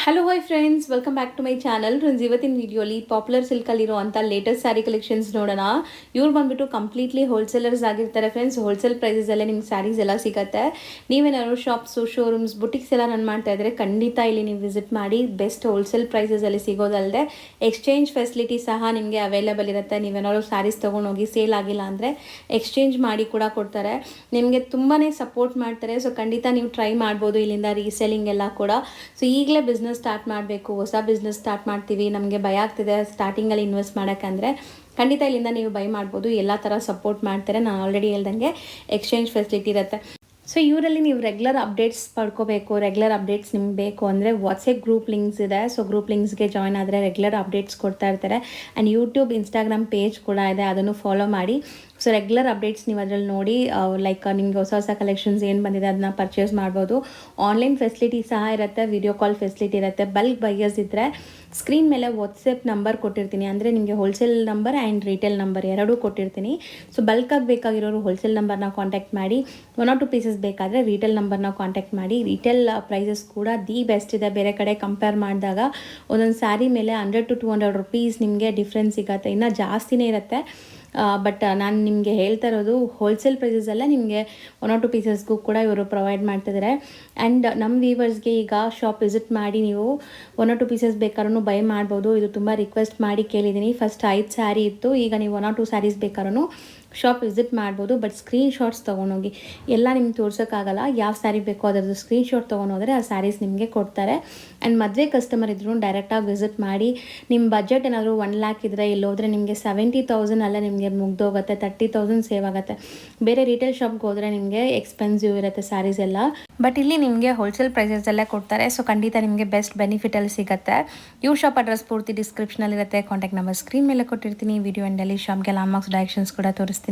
Hello hi friends, welcome back to my channel. Friends, ಇವತ್ತಿನ ವಿಡಿಯೋಲಿ popular ಸಿಲ್ಕಲ್ಲಿರುವಂಥ latest saree collections ನೋಡೋಣ. ಇವ್ರು ಬಂದುಬಿಟ್ಟು ಕಂಪ್ಲೀಟ್ಲಿ ಹೋಲ್ಸೇಲರ್ಸ್ ಆಗಿರ್ತಾರೆ ಫ್ರೆಂಡ್ಸ್. ಹೋಲ್ಸೇಲ್ ಪ್ರೈಸಲ್ಲೇ ನಿಮ್ಗೆ ಸ್ಯಾರೀಸ್ ಎಲ್ಲ ಸಿಗುತ್ತೆ. ನೀವೇನಾದ್ರು ಶಾಪ್ಸು, ಶೋರೂಮ್ಸ್, ಬುಟಿಕ್ಸ್ ಎಲ್ಲ ರನ್ ಮಾಡ್ತಾ ಇದ್ದರೆ ಖಂಡಿತ ಇಲ್ಲಿ ನೀವು ವಿಸಿಟ್ ಮಾಡಿ. ಬೆಸ್ಟ್ ಹೋಲ್ಸೇಲ್ ಪ್ರೈಸಲ್ಲಿ ಸಿಗೋದಲ್ಲದೆ ಎಕ್ಸ್ಚೇಂಜ್ ಫೆಸಿಲಿಟಿ ಸಹ ನಿಮಗೆ ಅವೈಲೇಬಲ್ ಇರುತ್ತೆ. ನೀವೇನಾದ್ರು ಸ್ಯಾರೀಸ್ ತೊಗೊಂಡೋಗಿ ಸೇಲ್ ಆಗಿಲ್ಲ ಅಂದರೆ ಎಕ್ಸ್ಚೇಂಜ್ ಮಾಡಿ ಕೂಡ ಕೊಡ್ತಾರೆ. ನಿಮಗೆ ತುಂಬಾ ಸಪೋರ್ಟ್ ಮಾಡ್ತಾರೆ. ಸೊ ಖಂಡಿತ ನೀವು ಟ್ರೈ ಮಾಡ್ಬೋದು ಇಲ್ಲಿಂದ ರೀಸೆಲ್ಲಿಂಗ್ ಎಲ್ಲ ಕೂಡ. ಸೊ ಈಗಲೇ ಬಿಸ್ನೆಸ್ ಸ್ಟಾರ್ಟ್ ಮಾಡಬೇಕು, ಹೊಸ ಬಿಸ್ನೆಸ್ ಸ್ಟಾರ್ಟ್ ಮಾಡ್ತೀವಿ, ನಮಗೆ ಭಯ ಆಗ್ತಿದೆ ಸ್ಟಾರ್ಟಿಂಗಲ್ಲಿ ಇನ್ವೆಸ್ಟ್ ಮಾಡೋಕ್ಕಂದರೆ ಖಂಡಿತ ಇಲ್ಲಿಂದ ನೀವು ಬೈ ಮಾಡ್ಬೋದು. ಎಲ್ಲ ಥರ ಸಪೋರ್ಟ್ ಮಾಡ್ತಾರೆ. ನಾನು ಆಲ್ರೆಡಿ ಹೇಳ್ದಂಗೆ ಎಕ್ಸ್ಚೇಂಜ್ ಫೆಸಿಲಿಟಿ ಇರುತ್ತೆ. ಸೊ ಇವರಲ್ಲಿ ನೀವು ರೆಗ್ಯುಲರ್ ಅಪ್ಡೇಟ್ಸ್ ಪಡ್ಕೋಬೇಕು. ರೆಗ್ಯುಲರ್ ಅಪ್ಡೇಟ್ಸ್ ನಿಮ್ಗೆ ಬೇಕು ಅಂದರೆ ವಾಟ್ಸಪ್ ಗ್ರೂಪ್ ಲಿಂಕ್ಸ್ ಇದೆ. ಸೊ ಗ್ರೂಪ್ ಲಿಂಕ್ಸ್ಗೆ ಜಾಯ್ನ್ ಆದರೆ ರೆಗ್ಯುಲರ್ ಅಪ್ಡೇಟ್ಸ್ ಕೊಡ್ತಾ ಇರ್ತಾರೆ. ಆ್ಯಂಡ್ ಯೂಟ್ಯೂಬ್, ಇನ್ಸ್ಟಾಗ್ರಾಮ್ ಪೇಜ್ ಕೂಡ ಇದೆ, ಅದನ್ನು ಫಾಲೋ ಮಾಡಿ. ಸೊ ರೆಗ್ಯುಲರ್ ಅಪ್ಡೇಟ್ಸ್ ನೀವು ಅದರಲ್ಲಿ ನೋಡಿ ಲೈಕ್ ನಿಮಗೆ ಹೊಸ ಹೊಸ ಕಲೆಕ್ಷನ್ಸ್ ಏನು ಬಂದಿದೆ ಅದನ್ನ ಪರ್ಚೇಸ್ ಮಾಡ್ಬೋದು. ಆನ್ಲೈನ್ ಫೆಸಿಲಿಟಿ ಸಹ ಇರುತ್ತೆ, ವಿಡಿಯೋ ಕಾಲ್ ಫೆಸಿಲಿಟಿ ಇರುತ್ತೆ. ಬಲ್ಕ್ ಬೈಯರ್ಸ್ ಇದ್ದರೆ ಸ್ಕ್ರೀನ್ ಮೇಲೆ ವಾಟ್ಸಪ್ ನಂಬರ್ ಕೊಟ್ಟಿರ್ತೀನಿ. ಅಂದರೆ ನಿಮಗೆ wholesale number and retail number ಎರಡೂ ಕೊಟ್ಟಿರ್ತೀನಿ. ಸೊ ಬಲ್ಕಾಗಿ ಬೇಕಾಗಿರೋರು ಹೋಲ್ಸೇಲ್ ನಂಬರ್ನ ಕಾಂಟ್ಯಾಕ್ಟ್ ಮಾಡಿ. 1 or 2 ಪೀಸಸ್ ಬೇಕಾದರೆ ರಿಟೇಲ್ ನಂಬರ್ನ ಕಾಂಟ್ಯಾಕ್ಟ್ ಮಾಡಿ. ರಿಟೇಲ್ ಪ್ರೈಸಸ್ ಕೂಡ ದಿ ಬೆಸ್ಟ್ ಇದೆ. ಬೇರೆ ಕಡೆ ಕಂಪೇರ್ ಮಾಡಿದಾಗ ಒಂದೊಂದು ಸ್ಯಾರಿ ಮೇಲೆ 100 to 200 ರುಪೀಸ್ ನಿಮಗೆ ಡಿಫ್ರೆನ್ಸ್ ಸಿಗುತ್ತೆ. ಇನ್ನೂ ಜಾಸ್ತಿನೇ ಇರುತ್ತೆ. ಬಟ್ ನಾನು ನಿಮಗೆ ಹೇಳ್ತಾ ಇರೋದು ಹೋಲ್ಸೇಲ್ ಪ್ರೈಸಸ್ಸೆಲ್ಲ ನಿಮಗೆ 1 or 2 ಪೀಸಸ್ಗೂ ಕೂಡ ಇವರು ಪ್ರೊವೈಡ್ ಮಾಡ್ತಿದ್ದಾರೆ. ಆ್ಯಂಡ್ ನಮ್ಮ ವ್ಯೂವರ್ಸ್ಗೆ ಈಗ ಶಾಪ್ ವಿಸಿಟ್ ಮಾಡಿ ನೀವು 1 or 2 ಪೀಸಸ್ ಬೇಕಾದ್ರೂ ಬೈ ಮಾಡ್ಬೋದು. ಇದು ತುಂಬ ರಿಕ್ವೆಸ್ಟ್ ಮಾಡಿ ಕೇಳಿದ್ದೀನಿ. ಫಸ್ಟ್ 5 ಸ್ಯಾರಿ ಇತ್ತು, ಈಗ ನೀವು 1 or 2 ಸ್ಯಾರೀಸ್ ಬೇಕಾದ್ರೂ ಶಾಪ್ ವಿಸಿಟ್ ಮಾಡ್ಬೋದು. ಬಟ್ ಸ್ಕ್ರೀನ್ ಶಾಟ್ಸ್ ತೊಗೊಂಡೋಗಿ, ಎಲ್ಲ ನಿಮ್ಗೆ ತೋರ್ಸೋಕ್ಕಾಗಲ್ಲ. ಯಾವ ಸ್ಯಾರಿ ಬೇಕೋ ಅದರದ್ದು ಸ್ಕ್ರೀನ್ ಶಾಟ್ ತೊಗೊಂಡೋದ್ರೆ ಆ ಸ್ಯಾರೀಸ್ ನಿಮಗೆ ಕೊಡ್ತಾರೆ. ಆ್ಯಂಡ್ ಮದುವೆ ಕಸ್ಟಮರ್ ಇದ್ರೂ ಡೈರೆಕ್ಟಾಗಿ ವಿಸಿಟ್ ಮಾಡಿ. ನಿಮ್ಮ ಬಜೆಟ್ ಏನಾದರೂ 1 lakh ಇದ್ದರೆ ಇಲ್ಲೋದ್ರೆ ನಿಮಗೆ 70,000 ಅಲ್ಲೇ ನಿಮಗೆ ಮುಗ್ದೋಗುತ್ತೆ. 30,000 ಸೇವ್ ಆಗುತ್ತೆ. ಬೇರೆ ರಿಟೇಲ್ ಶಾಪ್ಗೆ ಹೋದರೆ ನಿಮಗೆ ಎಕ್ಸ್ಪೆನ್ಸಿವ್ ಇರುತ್ತೆ ಸ್ಯಾರೀಸ್ ಎಲ್ಲ. ಬಟ್ ಇಲ್ಲಿ ನಿಮಗೆ ಹೋಲ್ಸೇಲ್ ಪ್ರೈಸಸ್ಸಲ್ಲೇ ಕೊಡ್ತಾರೆ. ಸೊ ಖಂಡಿತ ನಿಮಗೆ ಬೆಸ್ಟ್ ಬೆನಿಫಿಟಲ್ಲಿ ಸಿಗುತ್ತೆ. ಇವ್ರ ಶಾಪ್ ಅಡ್ರೆಸ್ ಪೂರ್ತಿ ಡಿಸ್ಕ್ರಿಪ್ಷನಲ್ಲಿರುತ್ತೆ. ಕಾಂಟ್ಯಾಕ್ಟ್ ನಂಬರ್ ಸ್ಕ್ರೀನ್ ಮೇಲೆ ಕೊಟ್ಟಿರ್ತೀನಿ. ವಿಡಿಯೋ ಎಂಡಲ್ಲಿ ಶಾಪ್ಗೆ ಲ್ಯಾಂಡ್ಮಾರ್ಕ್ಸ್ ಡೈರೆಕ್ಷನ್ಸ್ ಕೂಡ ತೋರಿಸ್ತೀನಿ.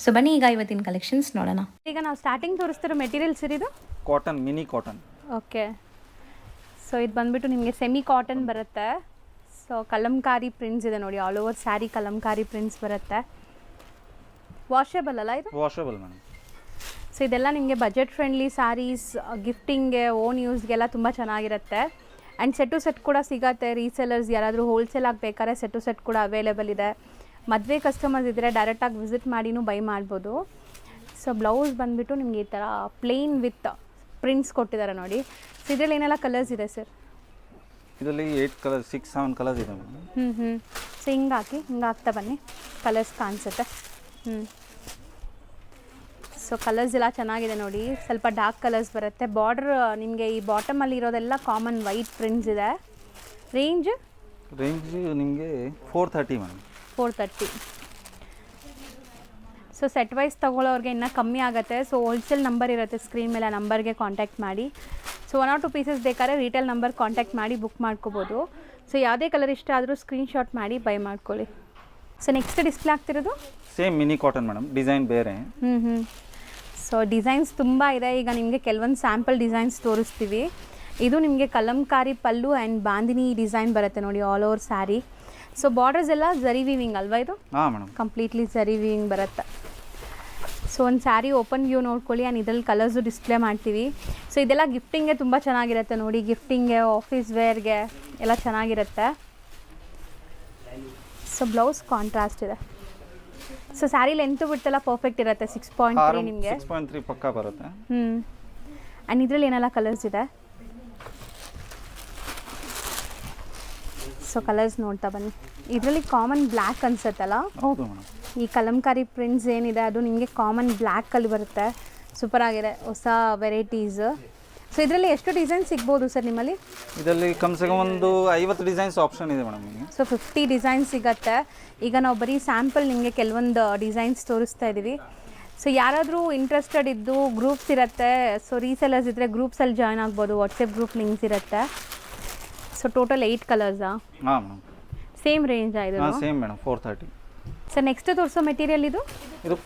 ಸೊ ಬನ್ನಿ ಈಗ ಇವತ್ತಿನ ಕಲೆಕ್ಷನ್ಸ್ ನೋಡೋಣ. ಈಗ ನಾವು ಸ್ಟಾರ್ಟಿಂಗ್ ತೋರಿಸ್ತಿರೋ ಮೆಟೀರಿಯಲ್ಸ್ ಇರೋದು cotton, mini cotton. Okay. So ಇದು ಬಂದುಬಿಟ್ಟು ನಿಮಗೆ ಸೆಮಿ ಕಾಟನ್ ಬರುತ್ತೆ. ಸೊ ಕಲಂಕಾರಿ ಪ್ರಿಂಟ್ಸ್ ಇದೆ ನೋಡಿ, all over sari Kalamkari prints ಬರುತ್ತೆ. ವಾಷೇಬಲ್ ಅಲ್ಲ ಇದು? Washable madam. ಸೊ ಇದೆಲ್ಲ ನಿಮಗೆ ಬಜೆಟ್ ಫ್ರೆಂಡ್ಲಿ ಸ್ಯಾರೀಸ್, ಗಿಫ್ಟಿಂಗ್ಗೆ, ಓನ್ ಯೂಸ್ಗೆಲ್ಲ ತುಂಬ ಚೆನ್ನಾಗಿರುತ್ತೆ. ಆ್ಯಂಡ್ ಸೆಟ್ ಟು ಸೆಟ್ ಕೂಡ ಸಿಗುತ್ತೆ. ರೀಸೆಲರ್ಸ್ ಯಾರಾದರೂ ಹೋಲ್ಸೇಲ್ ಆಗಬೇಕಾದ್ರೆ ಸೆಟ್ ಟು ಸೆಟ್ ಕೂಡ ಅವೈಲೇಬಲ್ ಇದೆ. ಮದುವೆ ಕಸ್ಟಮರ್ಸ್ ಇದ್ದರೆ ಡೈರೆಕ್ಟಾಗಿ ವಿಸಿಟ್ ಮಾಡಿನೂ ಬೈ ಮಾಡ್ಬೋದು. ಸೊ ಬ್ಲೌಸ್ ಬಂದುಬಿಟ್ಟು ನಿಮಗೆ ಈ ಥರ ಪ್ಲೇನ್ ವಿತ್ ಪ್ರಿಂಟ್ಸ್ ಕೊಟ್ಟಿದ್ದಾರೆ ನೋಡಿ. ಸೊ ಇದರಲ್ಲಿ ಏನೆಲ್ಲ ಕಲರ್ಸ್ ಇದೆ ಸರ್? ಇದರಲ್ಲಿ 8 ಕಲರ್, 6-7 ಕಲರ್ಸ್ ಇದೆ ಮೇಡಮ್. ಸೊ ಹಿಂಗೆ ಹಾಕ್ತಾ ಬನ್ನಿ, ಕಲರ್ಸ್ ಕಾಣಿಸುತ್ತೆ. ಸೊ ಕಲರ್ಸ್ ಎಲ್ಲ ಚೆನ್ನಾಗಿದೆ ನೋಡಿ. ಸ್ವಲ್ಪ ಡಾರ್ಕ್ ಕಲರ್ಸ್ ಬರುತ್ತೆ. ಬಾರ್ಡರ್ ನಿಮಗೆ ಈ ಬಾಟಮಲ್ಲಿ ಇರೋದೆಲ್ಲ ಕಾಮನ್ ವೈಟ್ ಪ್ರಿಂಟ್ಸ್ ಇದೆ. ರೇಂಜ್ ನಿಮಗೆ 430 ಮೇಡಮ್. 430. ಸೊ ಸೆಟ್ ವೈಸ್ ತೊಗೊಳ್ಳೋರಿಗೆ ಇನ್ನೂ ಕಮ್ಮಿ ಆಗುತ್ತೆ. ಸೊ ಹೋಲ್ಸೇಲ್ ನಂಬರ್ ಇರುತ್ತೆ ಸ್ಕ್ರೀನ್ ಮೇಲೆ, ನಂಬರ್ಗೆ ಕಾಂಟ್ಯಾಕ್ಟ್ ಮಾಡಿ. ಸೊ 1 or 2 ಪೀಸಸ್ ಬೇಕಾದ್ರೆ ರಿಟೇಲ್ ನಂಬರ್ ಕಾಂಟ್ಯಾಕ್ಟ್ ಮಾಡಿ ಬುಕ್ ಮಾಡ್ಕೋಬೋದು. ಸೊ ಯಾವುದೇ ಕಲರ್ ಇಷ್ಟ ಆದರೂ ಸ್ಕ್ರೀನ್ಶಾಟ್ ಮಾಡಿ ಬೈ ಮಾಡ್ಕೊಳ್ಳಿ. ಸೊ ನೆಕ್ಸ್ಟ್ ಡಿಸ್ಪ್ಲೇ ಆಗ್ತಿರೋದು same mini cotton madam, design ಬೇರೆ. ಸೊ ಡಿಸೈನ್ಸ್ ತುಂಬ ಇದೆ. ಈಗ ನಿಮಗೆ ಕೆಲವೊಂದು ಸ್ಯಾಂಪಲ್ ಡಿಸೈನ್ಸ್ ತೋರಿಸ್ತೀವಿ. ಇದು ನಿಮಗೆ ಕಲಂಕಾರಿ ಪಲ್ಲು ಆ್ಯಂಡ್ ಬಾಂದಿನಿ ಡಿಸೈನ್ ಬರುತ್ತೆ ನೋಡಿ, all over sari. So borders ಎಲ್ಲ ಜರಿ ವೀವಿಂಗ್ ಅಲ್ವಾ ಇದು? ಹಾಂ ಮೇಡಮ್, ಕಂಪ್ಲೀಟ್ಲಿ ಜರಿ ವೀವಿಂಗ್ ಬರುತ್ತೆ. ಸೊ ಒಂದು ಸ್ಯಾರಿ ಓಪನ್ ವ್ಯೂ ನೋಡ್ಕೊಳ್ಳಿ. ಆ್ಯಂಡ್ ಇದರಲ್ಲಿ ಕಲರ್ಸು ಡಿಸ್ಪ್ಲೇ ಮಾಡ್ತೀವಿ. ಸೊ ಇದೆಲ್ಲ ಗಿಫ್ಟಿಂಗ್ಗೆ ತುಂಬ ಚೆನ್ನಾಗಿರುತ್ತೆ ನೋಡಿ. ಗಿಫ್ಟಿಂಗ್ಗೆ, ಆಫೀಸ್ ವೇರ್ಗೆ ಎಲ್ಲ ಚೆನ್ನಾಗಿರುತ್ತೆ. ಸೊ ಬ್ಲೌಸ್ ಕಾಂಟ್ರಾಸ್ಟ್ ಇದೆ. ಸೊ ಸ್ಯಾರಿ ಲೆಂತ್ ಬಿಡ್ತೆಲ್ಲ ಪರ್ಫೆಕ್ಟ್ ಇರುತ್ತೆ. 6.3 ನಿಮಗೆ 6.3 ಪಕ್ಕ ಬರುತ್ತೆ. ಆ್ಯಂಡ್ ಇದರಲ್ಲಿ ಏನೆಲ್ಲ ಕಲರ್ಸ್ ಇದೆ? ಸೊ ಕಲರ್ಸ್ ನೋಡ್ತಾ ಬನ್ನಿ. ಇದರಲ್ಲಿ ಕಾಮನ್ ಬ್ಲ್ಯಾಕ್ ಅನ್ಸುತ್ತಲ್ಲ? ಹೌದು ಮೇಡಮ್. ಈ ಕಲಂಕಾರಿ ಪ್ರಿಂಟ್ಸ್ ಏನಿದೆ ಅದು ನಿಮಗೆ ಕಾಮನ್ ಬ್ಲ್ಯಾಕಲ್ಲಿ ಬರುತ್ತೆ. ಸೂಪರ್ ಆಗಿದೆ, ಹೊಸ ವೆರೈಟೀಸ್. ಸೊ ಇದರಲ್ಲಿ ಎಷ್ಟು ಡಿಸೈನ್ ಸಿಗ್ಬೋದು ಸರ್ ನಿಮ್ಮಲ್ಲಿ? ಇದರಲ್ಲಿ ಕಮ್ಸೆ ಕಮ್ ಒಂದು 50 ಡಿಸೈನ್ಸ್ ಆಪ್ಷನ್ ಇದೆ ಮೇಡಮ್ ನಿಮಗೆ. ಸೊ 50 ಡಿಸೈನ್ಸ್ ಸಿಗುತ್ತೆ. ಈಗ ನಾವು ಬರೀ ಸ್ಯಾಂಪಲ್ ನಿಮಗೆ ಕೆಲವೊಂದು ಡಿಸೈನ್ಸ್ ತೋರಿಸ್ತಾ ಇದ್ದೀವಿ. ಸೊ ಯಾರಾದರೂ ಇಂಟ್ರೆಸ್ಟೆಡ್ ಇದ್ದು ಗ್ರೂಪ್ಸ್ ಇರುತ್ತೆ. ಸೊ ರೀಸೆಲರ್ಸ್ ಇದ್ದರೆ ಗ್ರೂಪ್ಸಲ್ಲಿ ಜಾಯ್ನ್ ಆಗ್ಬೋದು. ವಾಟ್ಸಪ್ ಗ್ರೂಪ್ ಲಿಂಕ್ಸ್ ಇರುತ್ತೆ. ಸೊ ಟೋಟಲ್ 8 ಕಲರ್ಸಾ? ಹಾಂ ಮೇಡಮ್. ಸೇಮ್ ರೇಂಜಾ ಇದು? ಹಾಂ ಸೇಮ್ ಮೇಡಮ್, 430. ಸೊ ನೆಕ್ಸ್ಟ್ ತೋರಿಸೋ ಮೆಟೀರಿಯಲ್ ಇದು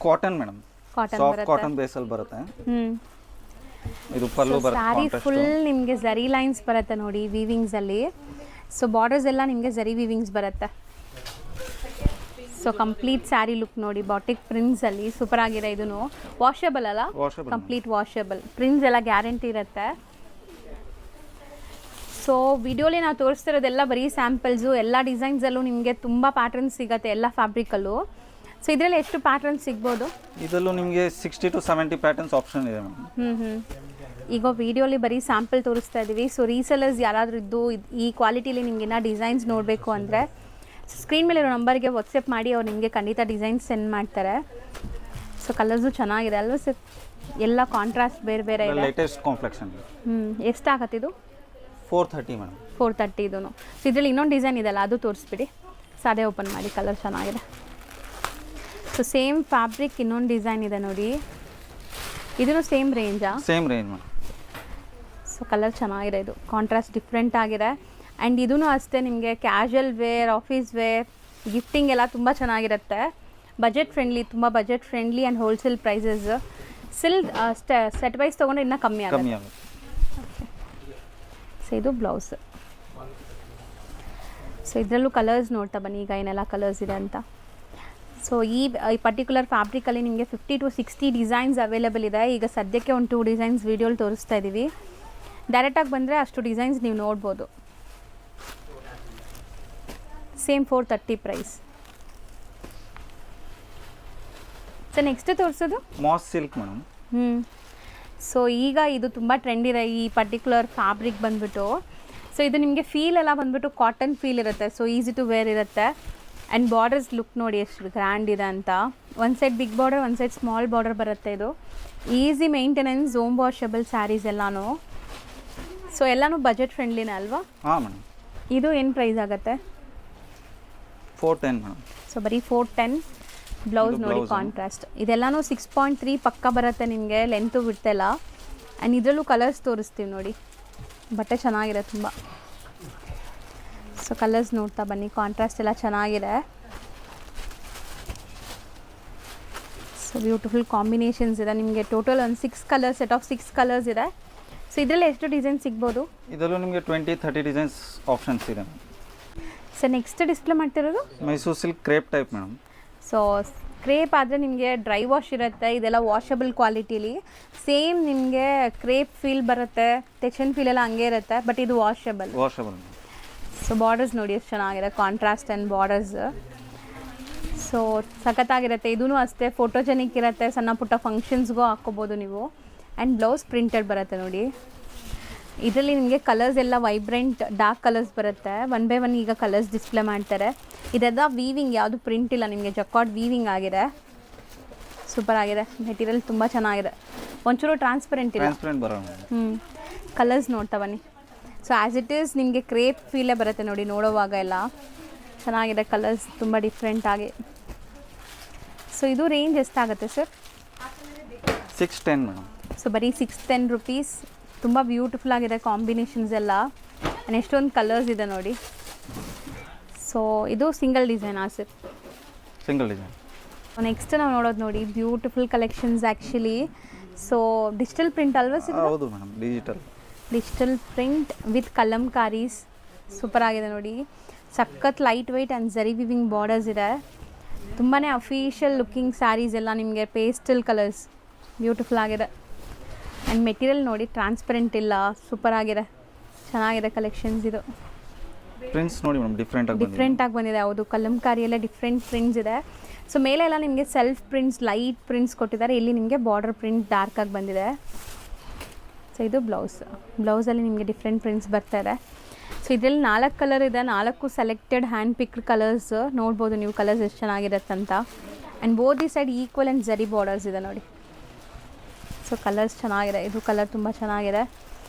cotton madam. Cotton soft cotton ಬೇಸಲ್ಲಿ ಬರುತ್ತೆ. ಇದು ಪಲ್ಲು ಬರುತ್ತೆ. ಸ್ಯಾರಿ ಫುಲ್ ನಿಮಗೆ ಜರಿ ಲೈನ್ಸ್ ಬರುತ್ತೆ ನೋಡಿ ವೀವಿಂಗ್ಸಲ್ಲಿ. ಸೊ ಬಾರ್ಡರ್ಸ್ ಎಲ್ಲ ನಿಮಗೆ ಜರಿ ವೀವಿಂಗ್ಸ್ ಬರುತ್ತೆ. ಸೊ ಕಂಪ್ಲೀಟ್ ಸ್ಯಾರಿ ಲುಕ್ ನೋಡಿ, ಬಾಟಿಕ್ ಪ್ರಿಂಟ್ಸಲ್ಲಿ ಸೂಪರ್ ಆಗಿದೆ. ಇದೂ ವಾಷೇಬಲ್ ಅಲ್ಲ? Complete washable. ಪ್ರಿಂಟ್ಸ್ ಎಲ್ಲ ಗ್ಯಾರಂಟಿ ಇರುತ್ತೆ. ಸೊ ವಿಡಿಯೋಲಿ ನಾವು ತೋರಿಸ್ತಿರೋದೆಲ್ಲ ಬರೀ ಸ್ಯಾಂಪಲ್ಸು, ಎಲ್ಲ ಡಿಸೈನ್ಸಲ್ಲೂ ನಿಮಗೆ ತುಂಬ ಪ್ಯಾಟರ್ನ್ಸ್ ಸಿಗುತ್ತೆ ಎಲ್ಲ ಫ್ಯಾಬ್ರಿಕಲ್ಲೂ. ಸೊ ಇದರಲ್ಲಿ ಎಷ್ಟು ಪ್ಯಾಟರ್ನ್ಸ್ ಸಿಗ್ಬೋದು? ಇದರಲ್ಲೂ ನಿಮಗೆ 60 to 70 ಪ್ಯಾಟರ್ನ್ಸ್ ಆಪ್ಷನ್ ಇದೆ ಮೇಡಮ್. ಈಗ ವಿಡಿಯೋಲಿ ಬರೀ ಸ್ಯಾಂಪಲ್ ತೋರಿಸ್ತಾ ಇದ್ದೀವಿ. ಸೊ ರೀಸೆಲರ್ಸ್ ಯಾರಾದರೂ ಇದ್ದು ಈ ಕ್ವಾಲಿಟಿಲಿ ನಿಮಗಿನ್ನ ಡಿಸೈನ್ಸ್ ನೋಡಬೇಕು ಅಂದರೆ ಸ್ಕ್ರೀನ್ ಮೇಲಿರೋ ನಂಬರ್ಗೆ ವಾಟ್ಸಪ್ ಮಾಡಿ ಅವ್ರು ನಿಮಗೆ ಖಂಡಿತ ಡಿಸೈನ್ಸ್ ಸೆಂಡ್ ಮಾಡ್ತಾರೆ. ಸೊ ಕಲರ್ಸು ಚೆನ್ನಾಗಿದೆ ಅಲ್ವಾ ಸರ್? ಎಲ್ಲ ಕಾಂಟ್ರಾಸ್ಟ್ ಬೇರೆ ಬೇರೆ ಇದೆ. Latest complexion. ಎಷ್ಟಾಗತ್ತೆ ಇದು? 430 ಮೇಡಮ್. 430 ಇದೂ. ಸೊ ಇದರಲ್ಲಿ ಇನ್ನೊಂದು ಡಿಸೈನ್ ಇದೆಯಲ್ಲ ಅದು ತೋರಿಸ್ಬಿಡಿ. ಸೊ ಅದೇ ಓಪನ್ ಮಾಡಿ, ಕಲರ್ ಚೆನ್ನಾಗಿದೆ. ಸೊ ಸೇಮ್ ಫ್ಯಾಬ್ರಿಕ್ ಇನ್ನೊಂದು ಡಿಸೈನ್ ಇದೆ ನೋಡಿ, ಇದೂ ಸೇಮ್ ರೇಂಜಾ? Same range madam. So colour ಚೆನ್ನಾಗಿದೆ, ಇದು ಕಾಂಟ್ರಾಸ್ಟ್ ಡಿಫ್ರೆಂಟ್ ಆಗಿದೆ. ಆ್ಯಂಡ್ ಇದೂ ಅಷ್ಟೇ ನಿಮಗೆ casual wear, office wear, gifting ಎಲ್ಲ ತುಂಬ ಚೆನ್ನಾಗಿರುತ್ತೆ. ಬಜೆಟ್ ಫ್ರೆಂಡ್ಲಿ, ತುಂಬ budget friendly and wholesale prices. Set wise ತೊಗೊಂಡ್ರೆ ಇನ್ನೂ ಕಮ್ಮಿ ಆಗುತ್ತೆ. ಓಕೆ. ಸೊ ಇದು ಬ್ಲೌಸ್. ಸೊ ಇದರಲ್ಲೂ ಕಲರ್ಸ್ ನೋಡ್ತಾ ಬನ್ನಿ ಈಗ ಏನೆಲ್ಲ ಕಲರ್ಸ್ ಇದೆ ಅಂತ. ಸೊ ಈ ಪರ್ಟಿಕ್ಯುಲರ್ ಫ್ಯಾಬ್ರಿಕಲ್ಲಿ ನಿಮಗೆ 50 to 60 ಡಿಸೈನ್ಸ್ ಅವೈಲೇಬಲ್ ಇದೆ. ಈಗ ಸದ್ಯಕ್ಕೆ ಒಂದು 2 ಡಿಸೈನ್ಸ್ ವೀಡಿಯೋಲಿ ತೋರಿಸ್ತಾ ಇದ್ದೀವಿ. ಡೈರೆಕ್ಟಾಗಿ ಬಂದರೆ ಅಷ್ಟು ಡಿಸೈನ್ಸ್ ನೀವು ನೋಡ್ಬೋದು. Same 430 price. ಸೊ ನೆಕ್ಸ್ಟ್ ತೋರಿಸೋದು ಮಾಸ್ ಸಿಲ್ಕ್ ಮೇಡಮ್. ಸೊ ಈಗ ಇದು ತುಂಬ ಟ್ರೆಂಡ್ ಇದೆ ಈ ಪರ್ಟಿಕ್ಯುಲರ್ ಫ್ಯಾಬ್ರಿಕ್ ಬಂದ್ಬಿಟ್ಟು. ಸೊ ಇದು ನಿಮಗೆ ಫೀಲ್ ಎಲ್ಲ ಬಂದ್ಬಿಟ್ಟು ಕಾಟನ್ ಫೀಲ್ ಇರುತ್ತೆ. ಸೊ ಈಸಿ ಟು ವೇರ್ ಇರುತ್ತೆ. ಆ್ಯಂಡ್ ಬಾರ್ಡರ್ಸ್ ಲುಕ್ ನೋಡಿ ಎಷ್ಟು ಗ್ರ್ಯಾಂಡ್ ಇದೆ ಅಂತ. ಒಂದು ಸೈಡ್ ಬಿಗ್ ಬಾರ್ಡರ್, ಒಂದು ಸೈಡ್ ಸ್ಮಾಲ್ ಬಾರ್ಡರ್ ಬರುತ್ತೆ. ಇದು easy maintenance, home washable sarees ಎಲ್ಲನೂ. ಸೊ ಎಲ್ಲನೂ ಬಜೆಟ್ ಫ್ರೆಂಡ್ಲಿನೇ ಅಲ್ವಾ? ಹಾಂ ಮೇಡಮ್. ಇದು ಏನು ಪ್ರೈಸ್ ಆಗುತ್ತೆ? 410 ಮೇಡಮ್. ಸೊ ಬರೀ 410. ಬ್ಲೌಸ್ ನೋಡಿ ಕಾಂಟ್ರಾಸ್ಟ್. ಇದೆಲ್ಲನೂ 6.3 ಪಕ್ಕ ಬರುತ್ತೆ ನಿಮಗೆ, ಲೆಂತು ಬಿಡ್ತೆಲ್ಲ. ಆ್ಯಂಡ್ ಇದರಲ್ಲೂ ಕಲರ್ಸ್ ತೋರಿಸ್ತೀವಿ ನೋಡಿ. ಬಟ್ಟೆ ಚೆನ್ನಾಗಿದೆ ತುಂಬ. ಸೊ ಕಲರ್ಸ್ ನೋಡ್ತಾ ಬನ್ನಿ, ಕಾಂಟ್ರಾಸ್ಟ್ ಎಲ್ಲ ಚೆನ್ನಾಗಿದೆ. ಸೊ ಬ್ಯೂಟಿಫುಲ್ ಕಾಂಬಿನೇಷನ್ಸ್ ಇದೆ ನಿಮಗೆ. ಟೋಟಲ್ ಒಂದು 6 ಕಲರ್ಸ್, ಸೆಟ್ ಆಫ್ 6 ಕಲರ್ಸ್ ಇದೆ. ಸೊ ಇದರಲ್ಲಿ ಎಷ್ಟು ಡಿಸೈನ್ ಸಿಗ್ಬೋದು? ಇದರಲ್ಲೂ ನಿಮಗೆ 20-30 ಡಿಸೈನ್ಸ್ ಆಪ್ಷನ್ಸ್ ಇದೆ. ಸೊ ನೆಕ್ಸ್ಟ್ ಡಿಸ್ಪ್ಲೇ ಮಾಡ್ತಿರೋದು Mysuru silk crepe type madam. So crepe ಆದರೆ ನಿಮಗೆ ಡ್ರೈ ವಾಶ್ ಇರುತ್ತೆ. ಇದೆಲ್ಲ ವಾಷಬಲ್ ಕ್ವಾಲಿಟಿಲಿ. ಸೇಮ್ ನಿಮಗೆ ಕ್ರೇಪ್ ಫೀಲ್ ಬರುತ್ತೆ, ಟೆಕ್ಷನ್ ಫೀಲ್ ಎಲ್ಲ ಹಂಗೆ ಇರುತ್ತೆ. ಬಟ್ ಇದು ವಾಷಬಲ್. ಸೊ ಬಾರ್ಡರ್ಸ್ ನೋಡಿ ಎಷ್ಟು ಚೆನ್ನಾಗಿದೆ, ಕಾಂಟ್ರಾಸ್ಟ್ ಆ್ಯಂಡ್ ಬಾರ್ಡರ್ಸ್. ಸೊ ಸಖತ್ತಾಗಿರುತ್ತೆ. ಇದೂ ಅಷ್ಟೇ ಫೋಟೋಜೆನಿಕ್ ಇರುತ್ತೆ. ಸಣ್ಣ ಪುಟ್ಟ ಫಂಕ್ಷನ್ಸ್ಗೂ ಹಾಕ್ಕೋಬೋದು ನೀವು. ಆ್ಯಂಡ್ ಬ್ಲೌಸ್ ಪ್ರಿಂಟೆಡ್ ಬರುತ್ತೆ ನೋಡಿ. ಇದರಲ್ಲಿ ನಿಮಗೆ ಕಲರ್ಸ್ ಎಲ್ಲ ವೈಬ್ರೆಂಟ್ ಡಾರ್ಕ್ ಕಲರ್ಸ್ ಬರುತ್ತೆ. 1 by 1 ಈಗ ಕಲರ್ಸ್ ಡಿಸ್ಪ್ಲೇ ಮಾಡ್ತಾರೆ. ಇದೆಲ್ಲ ವೀವಿಂಗ್, ಯಾವುದು ಪ್ರಿಂಟ್ ಇಲ್ಲ ನಿಮಗೆ, ಜಕಾರ್ಡ್ ವೀವಿಂಗ್ ಆಗಿದೆ. ಸೂಪರ್ ಆಗಿದೆ. ಮೆಟೀರಿಯಲ್ ತುಂಬ ಚೆನ್ನಾಗಿದೆ. ಒಂಚೂರು ಟ್ರಾನ್ಸ್ಪರೆಂಟ್ ಇಲ್ಲ. ಕಲರ್ಸ್ ನೋಡ್ತಾ ಬನ್ನಿ. ಸೊ ಆ್ಯಸ್ ಇಟ್ ಈಸ್ ನಿಮಗೆ ಕ್ರೇಪ್ ಫೀಲೇ ಬರುತ್ತೆ ನೋಡಿ ನೋಡೋವಾಗ ಎಲ್ಲ. ಚೆನ್ನಾಗಿದೆ ಕಲರ್ಸ್ ತುಂಬ ಡಿಫ್ರೆಂಟ್ ಆಗಿ. ಸೊ ಇದು ರೇಂಜ್ ಎಷ್ಟಾಗುತ್ತೆ ಸರ್? 610 ಮೇಡಮ್. ಸೊ ಬರೀ 610 ರುಪೀಸ್. ತುಂಬ ಬ್ಯೂಟಿಫುಲ್ ಆಗಿದೆ ಕಾಂಬಿನೇಷನ್ಸ್ ಎಲ್ಲ. ಆ್ಯಂಡ್ ಎಷ್ಟೊಂದು ಕಲರ್ಸ್ ಇದೆ ನೋಡಿ. ಸೊ ಇದು ಸಿಂಗಲ್ ಡಿಸೈನಾ ಸರ್? Single design. ನೆಕ್ಸ್ಟ್ ನಾವು ನೋಡೋದು ನೋಡಿ beautiful collections actually. So digital print ಅಲ್ವಾ ಸರ್? ಹೌದು madam, digital print with kalamkaris. Super ಆಗಿದೆ ನೋಡಿ. ಸಖತ್ light weight and zari weaving borders ಇದೆ. ತುಂಬಾ ಅಫಿಷಿಯಲ್ ಲುಕ್ಕಿಂಗ್ ಸ್ಯಾರೀಸ್ ಎಲ್ಲ ನಿಮಗೆ ಪೇಸ್ಟಲ್ ಕಲರ್ಸ್ ಬ್ಯೂಟಿಫುಲ್ ಆಗಿದೆ. ಆ್ಯಂಡ್ ಮೆಟೀರಿಯಲ್ ನೋಡಿ ಟ್ರಾನ್ಸ್ಪರೆಂಟ್ ಇಲ್ಲ, ಸೂಪರ್ ಆಗಿದೆ, ಚೆನ್ನಾಗಿದೆ ಕಲೆಕ್ಷನ್ಸ್. ಇದು ಪ್ರಿಂಟ್ಸ್ ನೋಡಿ ಮೇಡಮ್ ಡಿಫ್ರೆಂಟಾಗಿ ಬಂದಿದೆ. ಹೌದು, ಕಲಂಕಾರಿಯಲ್ಲೇ ಡಿಫ್ರೆಂಟ್ ಪ್ರಿಂಟ್ಸ್ ಇದೆ. ಸೊ ಮೇಲೆ ಎಲ್ಲ ನಿಮಗೆ ಸೆಲ್ಫ್ ಪ್ರಿಂಟ್ಸ್, ಲೈಟ್ ಪ್ರಿಂಟ್ಸ್ ಕೊಟ್ಟಿದ್ದಾರೆ. ಇಲ್ಲಿ ನಿಮಗೆ ಬಾರ್ಡರ್ ಪ್ರಿಂಟ್ ಡಾರ್ಕಾಗಿ ಬಂದಿದೆ. ಸೊ ಇದು ಬ್ಲೌಸಲ್ಲಿ ನಿಮಗೆ ಡಿಫ್ರೆಂಟ್ ಪ್ರಿಂಟ್ಸ್ ಬರ್ತಾಯಿದೆ. ಸೊ ಇದರಲ್ಲಿ 4 ಕಲರ್ ಇದೆ. 4 ಸೆಲೆಕ್ಟೆಡ್ ಹ್ಯಾಂಡ್ ಪಿಕ್ಡ್ ಕಲರ್ಸ್. ನೋಡ್ಬೋದು ನೀವು ಕಲರ್ಸ್ ಎಷ್ಟು ಚೆನ್ನಾಗಿರುತ್ತೆ ಅಂತ. And both the side equal and zari borders ಇದೆ ನೋಡಿ. ಸೊ ಕಲರ್ಸ್ ಚೆನ್ನಾಗಿದೆ. ಇದು ಕಲರ್ ತುಂಬ ಚೆನ್ನಾಗಿದೆ.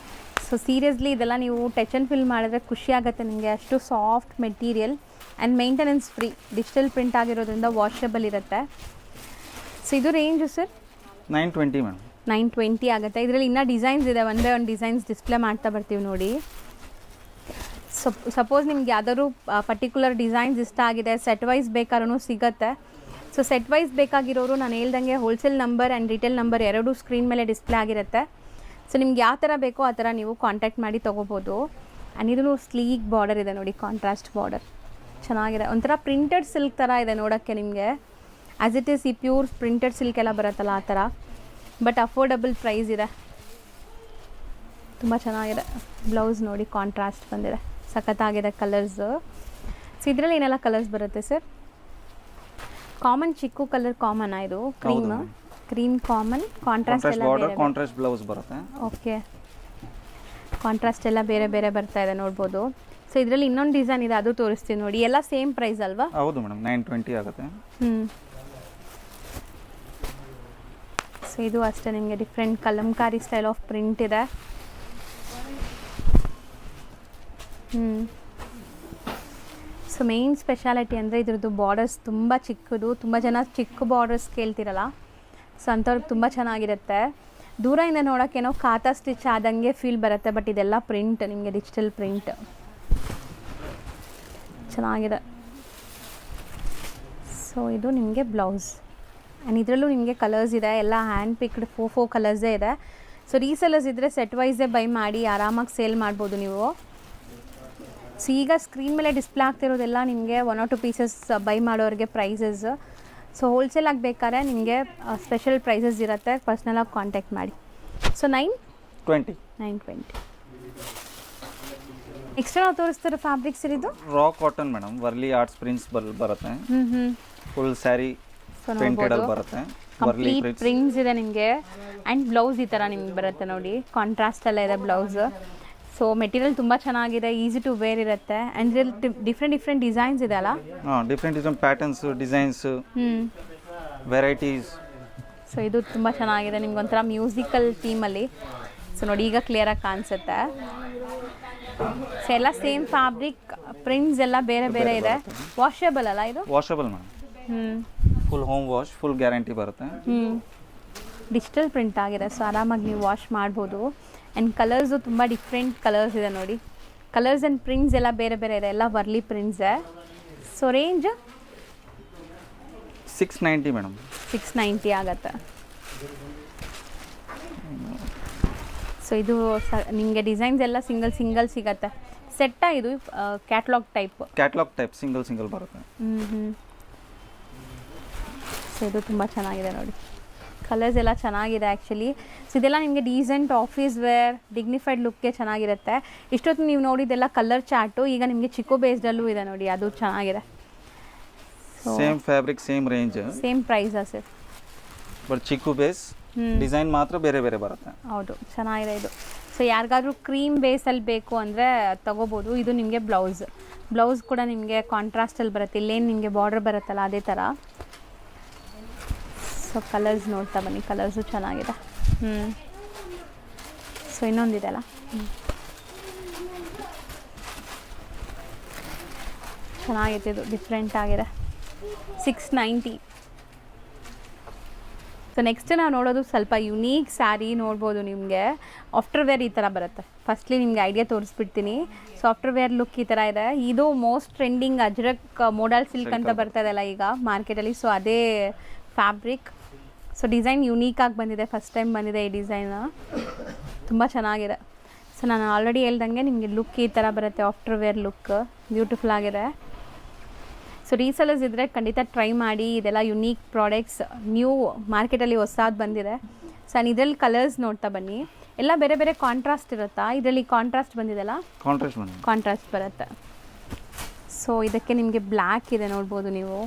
ಸೊ ಸೀರಿಯಸ್ಲಿ ಇದೆಲ್ಲ ನೀವು ಟಚ್ ಆ್ಯಂಡ್ ಫಿಲ್ ಮಾಡಿದ್ರೆ ಖುಷಿ ಆಗುತ್ತೆ ನಿಮಗೆ. ಅಷ್ಟು soft material and maintenance free. Digital print ಆಗಿರೋದ್ರಿಂದ ವಾಷಬಲ್ ಇರುತ್ತೆ. ಸೊ ಇದು ರೇಂಜು ಸರ್? 920 ಮೇಡಮ್. 920 ಆಗುತ್ತೆ. ಇದರಲ್ಲಿ ಇನ್ನೂ ಡಿಸೈನ್ಸ್ ಇದೆ. 1 by 1 ಡಿಸೈನ್ಸ್ ಡಿಸ್ಪ್ಲೇ ಮಾಡ್ತಾ ಬರ್ತೀವಿ ನೋಡಿ. ಸಪೋಸ್ ನಿಮ್ಗೆ ಯಾವ್ದಾದ್ರು ಪರ್ಟಿಕ್ಯುಲರ್ ಡಿಸೈನ್ಸ್ ಇಷ್ಟ ಆಗಿದೆ, ಸೆಟ್ ವೈಸ್ ಬೇಕಾದ್ರೂ ಸಿಗುತ್ತೆ. ಸೊ ಸೆಟ್ ವೈಸ್ ಬೇಕಾಗಿರೋರು ನಾನು ಹೇಳ್ದಂಗೆ wholesale number and retail number ಎರಡೂ ಸ್ಕ್ರೀನ್ ಮೇಲೆ ಡಿಸ್ಪ್ಲೇ ಆಗಿರುತ್ತೆ. ಸೊ ನಿಮ್ಗೆ ಯಾವ ಥರ ಬೇಕೋ ಆ ಥರ ನೀವು ಕಾಂಟ್ಯಾಕ್ಟ್ ಮಾಡಿ ತೊಗೋಬೋದು. ಆ್ಯಂಡ್ ಇದೂ ಸ್ಲೀಕ್ ಬಾರ್ಡರ್ ಇದೆ ನೋಡಿ, ಕಾಂಟ್ರಾಸ್ಟ್ ಬಾರ್ಡರ್ ಚೆನ್ನಾಗಿದೆ. ಒಂಥರ ಪ್ರಿಂಟೆಡ್ ಸಿಲ್ಕ್ ಥರ ಇದೆ ನೋಡೋಕ್ಕೆ ನಿಮಗೆ. ಆ್ಯಸ್ ಇಟ್ ಈಸ್ ಈ ಪ್ಯೂರ್ ಪ್ರಿಂಟೆಡ್ ಸಿಲ್ಕ್ ಎಲ್ಲ ಬರುತ್ತಲ್ಲ ಆ ಥರ. ಬಟ್ ಅಫೋರ್ಡಬಲ್ ಪ್ರೈಸ್ ಇದೆ. ತುಂಬ ಚೆನ್ನಾಗಿದೆ. ಬ್ಲೌಸ್ ನೋಡಿ ಕಾಂಟ್ರಾಸ್ಟ್ ಬಂದಿದೆ, ಸಖತ್ತಾಗಿದೆ ಕಲರ್ಸು. ಸೊ ಇದರಲ್ಲಿ ಏನೆಲ್ಲ ಕಲರ್ಸ್ ಬರುತ್ತೆ ಸರ್? ಕಾಮನ್ ಚಿಕ್ಕು ಕಲರ್ ಕಾಮನ್ ಇದು ಕ್ರೀಮ್ ಕಾಮನ್, ಕಾಂಟ್ರಾಸ್ಟ್ ಎಲ್ಲ ಬೇರೆ, ಕಾಂಟ್ರಾಸ್ಟ್ ಬ್ಲೌಸ್ ಬರುತ್ತೆ. ಓಕೆ, ಕಾಂಟ್ರಾಸ್ಟ್ ಎಲ್ಲ ಬೇರೆ ಬೇರೆ ಬರ್ತಾ ಇದೆ ನೋಡ್ಬೋದು. ಸೊ ಇದರಲ್ಲಿ ಇನ್ನೊಂದು ಡಿಸೈನ್ ಇದೆ, ಅದು ತೋರಿಸ್ತೀನಿ ನೋಡಿ. ಎಲ್ಲ ಸೇಮ್ ಪ್ರೈಸ್ ಅಲ್ವಾ? ಹೌದು ಮೇಡಮ್, 920 ಆಗುತ್ತೆ. ಸೊ ಇದು ಅಷ್ಟೇ ನಿಮಗೆ different Kalamkari style of print ಇದೆ. ಸೊ ಮೇಯ್ನ್ ಸ್ಪೆಷಾಲಿಟಿ ಅಂದರೆ ಇದ್ರದ್ದು ಬಾರ್ಡರ್ಸ್ ತುಂಬ ಚಿಕ್ಕದು. ತುಂಬ ಜನ ಚಿಕ್ಕ ಬಾರ್ಡರ್ಸ್ ಕೇಳ್ತಿರಲ್ಲ, ಸೊ ಅಂಥವ್ರಿಗೆ ತುಂಬ ಚೆನ್ನಾಗಿರುತ್ತೆ. ದೂರದಿಂದ ನೋಡೋಕ್ಕೇನೋ ಖಾತಾ ಸ್ಟಿಚ್ ಆದಂಗೆ ಫೀಲ್ ಬರುತ್ತೆ, ಬಟ್ ಇದೆಲ್ಲ ಪ್ರಿಂಟ್, ನಿಮಗೆ ಡಿಜಿಟಲ್ ಪ್ರಿಂಟ್ ಚೆನ್ನಾಗಿದೆ. ಸೊ ಇದು ನಿಮಗೆ ಬ್ಲೌಸ್. ಆ್ಯಂಡ್ ಇದರಲ್ಲೂ ನಿಮಗೆ ಕಲರ್ಸ್ ಇದೆ, ಎಲ್ಲ ಹ್ಯಾಂಡ್ ಪಿಕ್ಡ್ 4 ಕಲರ್ಸೇ ಇದೆ. ಸೊ ರೀಸೆಲ್ಲರ್ಸ್ ಇದ್ದರೆ ಸೆಟ್ ವೈಸೇ ಬೈ ಮಾಡಿ ಆರಾಮಾಗಿ ಸೇಲ್ ಮಾಡ್ಬೋದು ನೀವು. ಸೊ ಈಗ ಸ್ಕ್ರೀನ್ ಮೇಲೆ ಡಿಸ್ಪ್ಲೇ ಆಗ್ತಿರೋದೆಲ್ಲ ನಿಮಗೆ 1 or 2 ಪೀಸಸ್ ಬೈ ಮಾಡೋರಿಗೆ ಪ್ರೈಸಸ್. ಸೊ ಹೋಲ್ಸೇಲ್ ಆಗಬೇಕಾದ್ರೆ ನಿಮಗೆ ಸ್ಪೆಷಲ್ ಪ್ರೈಸಸ್ ಇರುತ್ತೆ, ಪರ್ಸ್ನಲಾಗಿ ಕಾಂಟ್ಯಾಕ್ಟ್ ಮಾಡಿ. ಸೊ 920. ಎಕ್ಸ್ಟ್ರಾ ನಾವು ತೋರಿಸ್ತಿರೋ ಫ್ಯಾಬ್ರಿಕ್ಸ್ ಇದು raw cotton madam, Warli arts prints ಬರುತ್ತೆ. ಫುಲ್ ಸ್ಯಾರಿ ಪ್ರಿಂಟೆಡ್ ಅಲ್ಲಿ ಬರುತ್ತೆ, ಕಂಪ್ಲೀಟ್ ಪ್ರಿಂಟ್ಸ್ ಇದೆ ನಿಮಗೆ. ಆ್ಯಂಡ್ ಬ್ಲೌಸ್ ಈ ಥರ ನಿಮ್ಗೆ ಬರುತ್ತೆ ನೋಡಿ, ಕಾಂಟ್ರಾಸ್ಟ್ ಎಲ್ಲ ಇದೆ ಬ್ಲೌಸ್. ಸೊ ಮೆಟೀರಿಯಲ್ ತುಂಬ ಚೆನ್ನಾಗಿದೆ, ಈಸಿ ಟು ವೇರ್ ಇರುತ್ತೆ. ಆ್ಯಂಡ್ ಇದರಲ್ಲಿ ಡಿಫ್ರೆಂಟ್ ಡಿಸೈನ್ಸ್ ಇದೆ ಅಲ್ಲ? Different patterns, designs, varieties. So ಇದು ತುಂಬ ಚೆನ್ನಾಗಿದೆ, ನಿಮ್ಗೆ ಒಂಥರ ಮ್ಯೂಸಿಕಲ್ ಥೀಮಲ್ಲಿ. ಸೊ ನೋಡಿ ಈಗ ಕ್ಲಿಯರಾಗಿ ಕಾಣಿಸುತ್ತೆ. ಸೊ ಎಲ್ಲ ಸೇಮ್ ಫ್ಯಾಬ್ರಿಕ್, ಪ್ರಿಂಟ್ಸ್ ಎಲ್ಲ ಬೇರೆ ಬೇರೆ ಇದೆ. ವಾಷೇಬಲ್ ಅಲ್ಲ ಇದು? Washable madam, full home wash, full guarantee ಬರುತ್ತೆ. ಡಿಜಿಟಲ್ ಪ್ರಿಂಟ್ ಆಗಿದೆ, ಸೊ ಆರಾಮಾಗಿ ನೀವು ವಾಶ್ ಮಾಡ್ಬೋದು. ಆ್ಯಂಡ್ ಕಲರ್ಸು ತುಂಬ ಡಿಫ್ರೆಂಟ್ ಕಲರ್ಸ್ ಇದೆ ನೋಡಿ. ಕಲರ್ಸ್ ಆ್ಯಂಡ್ ಪ್ರಿಂಟ್ಸ್ ಎಲ್ಲ ಬೇರೆ ಬೇರೆ ಇದೆ, ಎಲ್ಲ ವರ್ಲಿ ಪ್ರಿಂಟ್ಸೇ. ಸೊ ರೇಂಜ್ 690 ಮೇಡಮ್, 690 ಆಗುತ್ತೆ. ಸೊ ಇದು ನಿಮಗೆ ಡಿಸೈನ್ಸ್ ಎಲ್ಲ ಸಿಂಗಲ್ ಸಿಗತ್ತೆ. ಸೆಟ್ಟಾ ಇದು? ಕ್ಯಾಟ್ಲಾಗ್ ಟೈಪ್ ಸಿಂಗಲ್ ಬರುತ್ತೆ. ಸೊ ಇದು ತುಂಬ ಚೆನ್ನಾಗಿದೆ ನೋಡಿ, ಕಲರ್ಸ್ ಎಲ್ಲ ಚೆನ್ನಾಗಿದೆ ಆ್ಯಕ್ಚುಲಿ. ಸೊ ಇದೆಲ್ಲ ನಿಮಗೆ ಡೀಸೆಂಟ್ ಆಫೀಸ್ ವೇರ್, ಡಿಗ್ನಿಫೈಡ್ ಲುಕ್ಗೆ ಚೆನ್ನಾಗಿರುತ್ತೆ. ಇಷ್ಟೊತ್ತು ನೀವು ನೋಡಿದ್ದೆಲ್ಲ ಕಲರ್ ಚಾರ್ಟು, ಈಗ ನಿಮಗೆ ಚಿಕ್ಕು ಬೇಸ್ಡಲ್ಲೂ ಇದೆ ನೋಡಿ, ಅದು ಚೆನ್ನಾಗಿದೆ. Same fabric, same range, same ಪ್ರೈಸಾ ಸರ್? ಬಟ್ ಚಿಕ್ಕು ಬೇಸ್, ಡಿಸೈನ್ ಮಾತ್ರ ಬೇರೆ ಬೇರೆ ಬರುತ್ತೆ. ಹೌದು, ಚೆನ್ನಾಗಿದೆ ಇದು. ಸೊ ಯಾರಿಗಾದ್ರೂ ಕ್ರೀಮ್ ಬೇಸಲ್ಲಿ ಬೇಕು ಅಂದರೆ ತೊಗೋಬೋದು. ಇದು ನಿಮಗೆ ಬ್ಲೌಸ್ ಕೂಡ ನಿಮಗೆ ಕಾಂಟ್ರಾಸ್ಟಲ್ಲಿ ಬರುತ್ತೆ, ಇಲ್ಲೇನು ನಿಮಗೆ ಬಾರ್ಡರ್ ಬರುತ್ತಲ್ಲ ಅದೇ ಥರ. ಸೊ ಕಲರ್ಸ್ ನೋಡ್ತಾ ಬನ್ನಿ, ಕಲರ್ಸು ಚೆನ್ನಾಗಿದೆ. ಸೊ ಇನ್ನೊಂದಿದೆಲ್ಲ, ಚೆನ್ನಾಗಿದೆ, ಇದು ಡಿಫ್ರೆಂಟ್ ಆಗಿದೆ. 690. ಸೊ ನೆಕ್ಸ್ಟ್ ನಾವು ನೋಡೋದು ಸ್ವಲ್ಪ ಯುನೀಕ್ ಸ್ಯಾರಿ ನೋಡ್ಬೋದು. ನಿಮಗೆ ಆಫ್ಟರ್ ವೇರ್ ಈ ಥರ ಬರುತ್ತೆ. ಫಸ್ಟ್ಲಿ ನಿಮಗೆ ಐಡಿಯಾ ತೋರಿಸ್ಬಿಡ್ತೀನಿ. ಸೊ ಆಫ್ಟರ್ ವೇರ್ ಲುಕ್ ಈ ಥರ ಇದೆ. ಇದು most trending Ajrakh modal silk ಅಂತ ಬರ್ತಾ ಇದೆಲ್ಲ ಈಗ ಮಾರ್ಕೆಟಲ್ಲಿ. ಸೊ ಅದೇ ಫ್ಯಾಬ್ರಿಕ್. ಸೊ ಡಿಸೈನ್ ಯುನೀಕಾಗಿ ಬಂದಿದೆ, ಫಸ್ಟ್ ಟೈಮ್ ಬಂದಿದೆ ಈ ಡಿಸೈನು, ತುಂಬ ಚೆನ್ನಾಗಿದೆ. ಸೊ ನಾನು ಆಲ್ರೆಡಿ ಹೇಳ್ದಂಗೆ ನಿಮಗೆ ಲುಕ್ ಈ ಥರ ಬರುತ್ತೆ, ಆಫ್ಟರ್ ವೇರ್ ಲುಕ್ ಬ್ಯೂಟಿಫುಲ್ ಆಗಿದೆ. ಸೊ ರೀಸೆಲರ್ಸ್ ಇದ್ದರೆ ಖಂಡಿತ ಟ್ರೈ ಮಾಡಿ, ಇದೆಲ್ಲ ಯುನೀಕ್ ಪ್ರಾಡಕ್ಟ್ಸ್, ನ್ಯೂ ಮಾರ್ಕೆಟಲ್ಲಿ ಹೊಸದು ಬಂದಿದೆ. ಸೊ ನಾನು ಇದರಲ್ಲಿ ಕಲರ್ಸ್ ನೋಡ್ತಾ ಬನ್ನಿ, ಎಲ್ಲ ಬೇರೆ ಬೇರೆ ಕಾಂಟ್ರಾಸ್ಟ್ ಇರುತ್ತಾ? ಇದರಲ್ಲಿ ಕಾಂಟ್ರಾಸ್ಟ್ ಬಂದಿದೆಲ್ಲ, ಕಾಂಟ್ರಾಸ್ಟ್ ಬರುತ್ತೆ. ಸೊ ಇದಕ್ಕೆ ನಿಮಗೆ ಬ್ಲ್ಯಾಕ್ ಇದೆ ನೋಡ್ಬೋದು ನೀವು,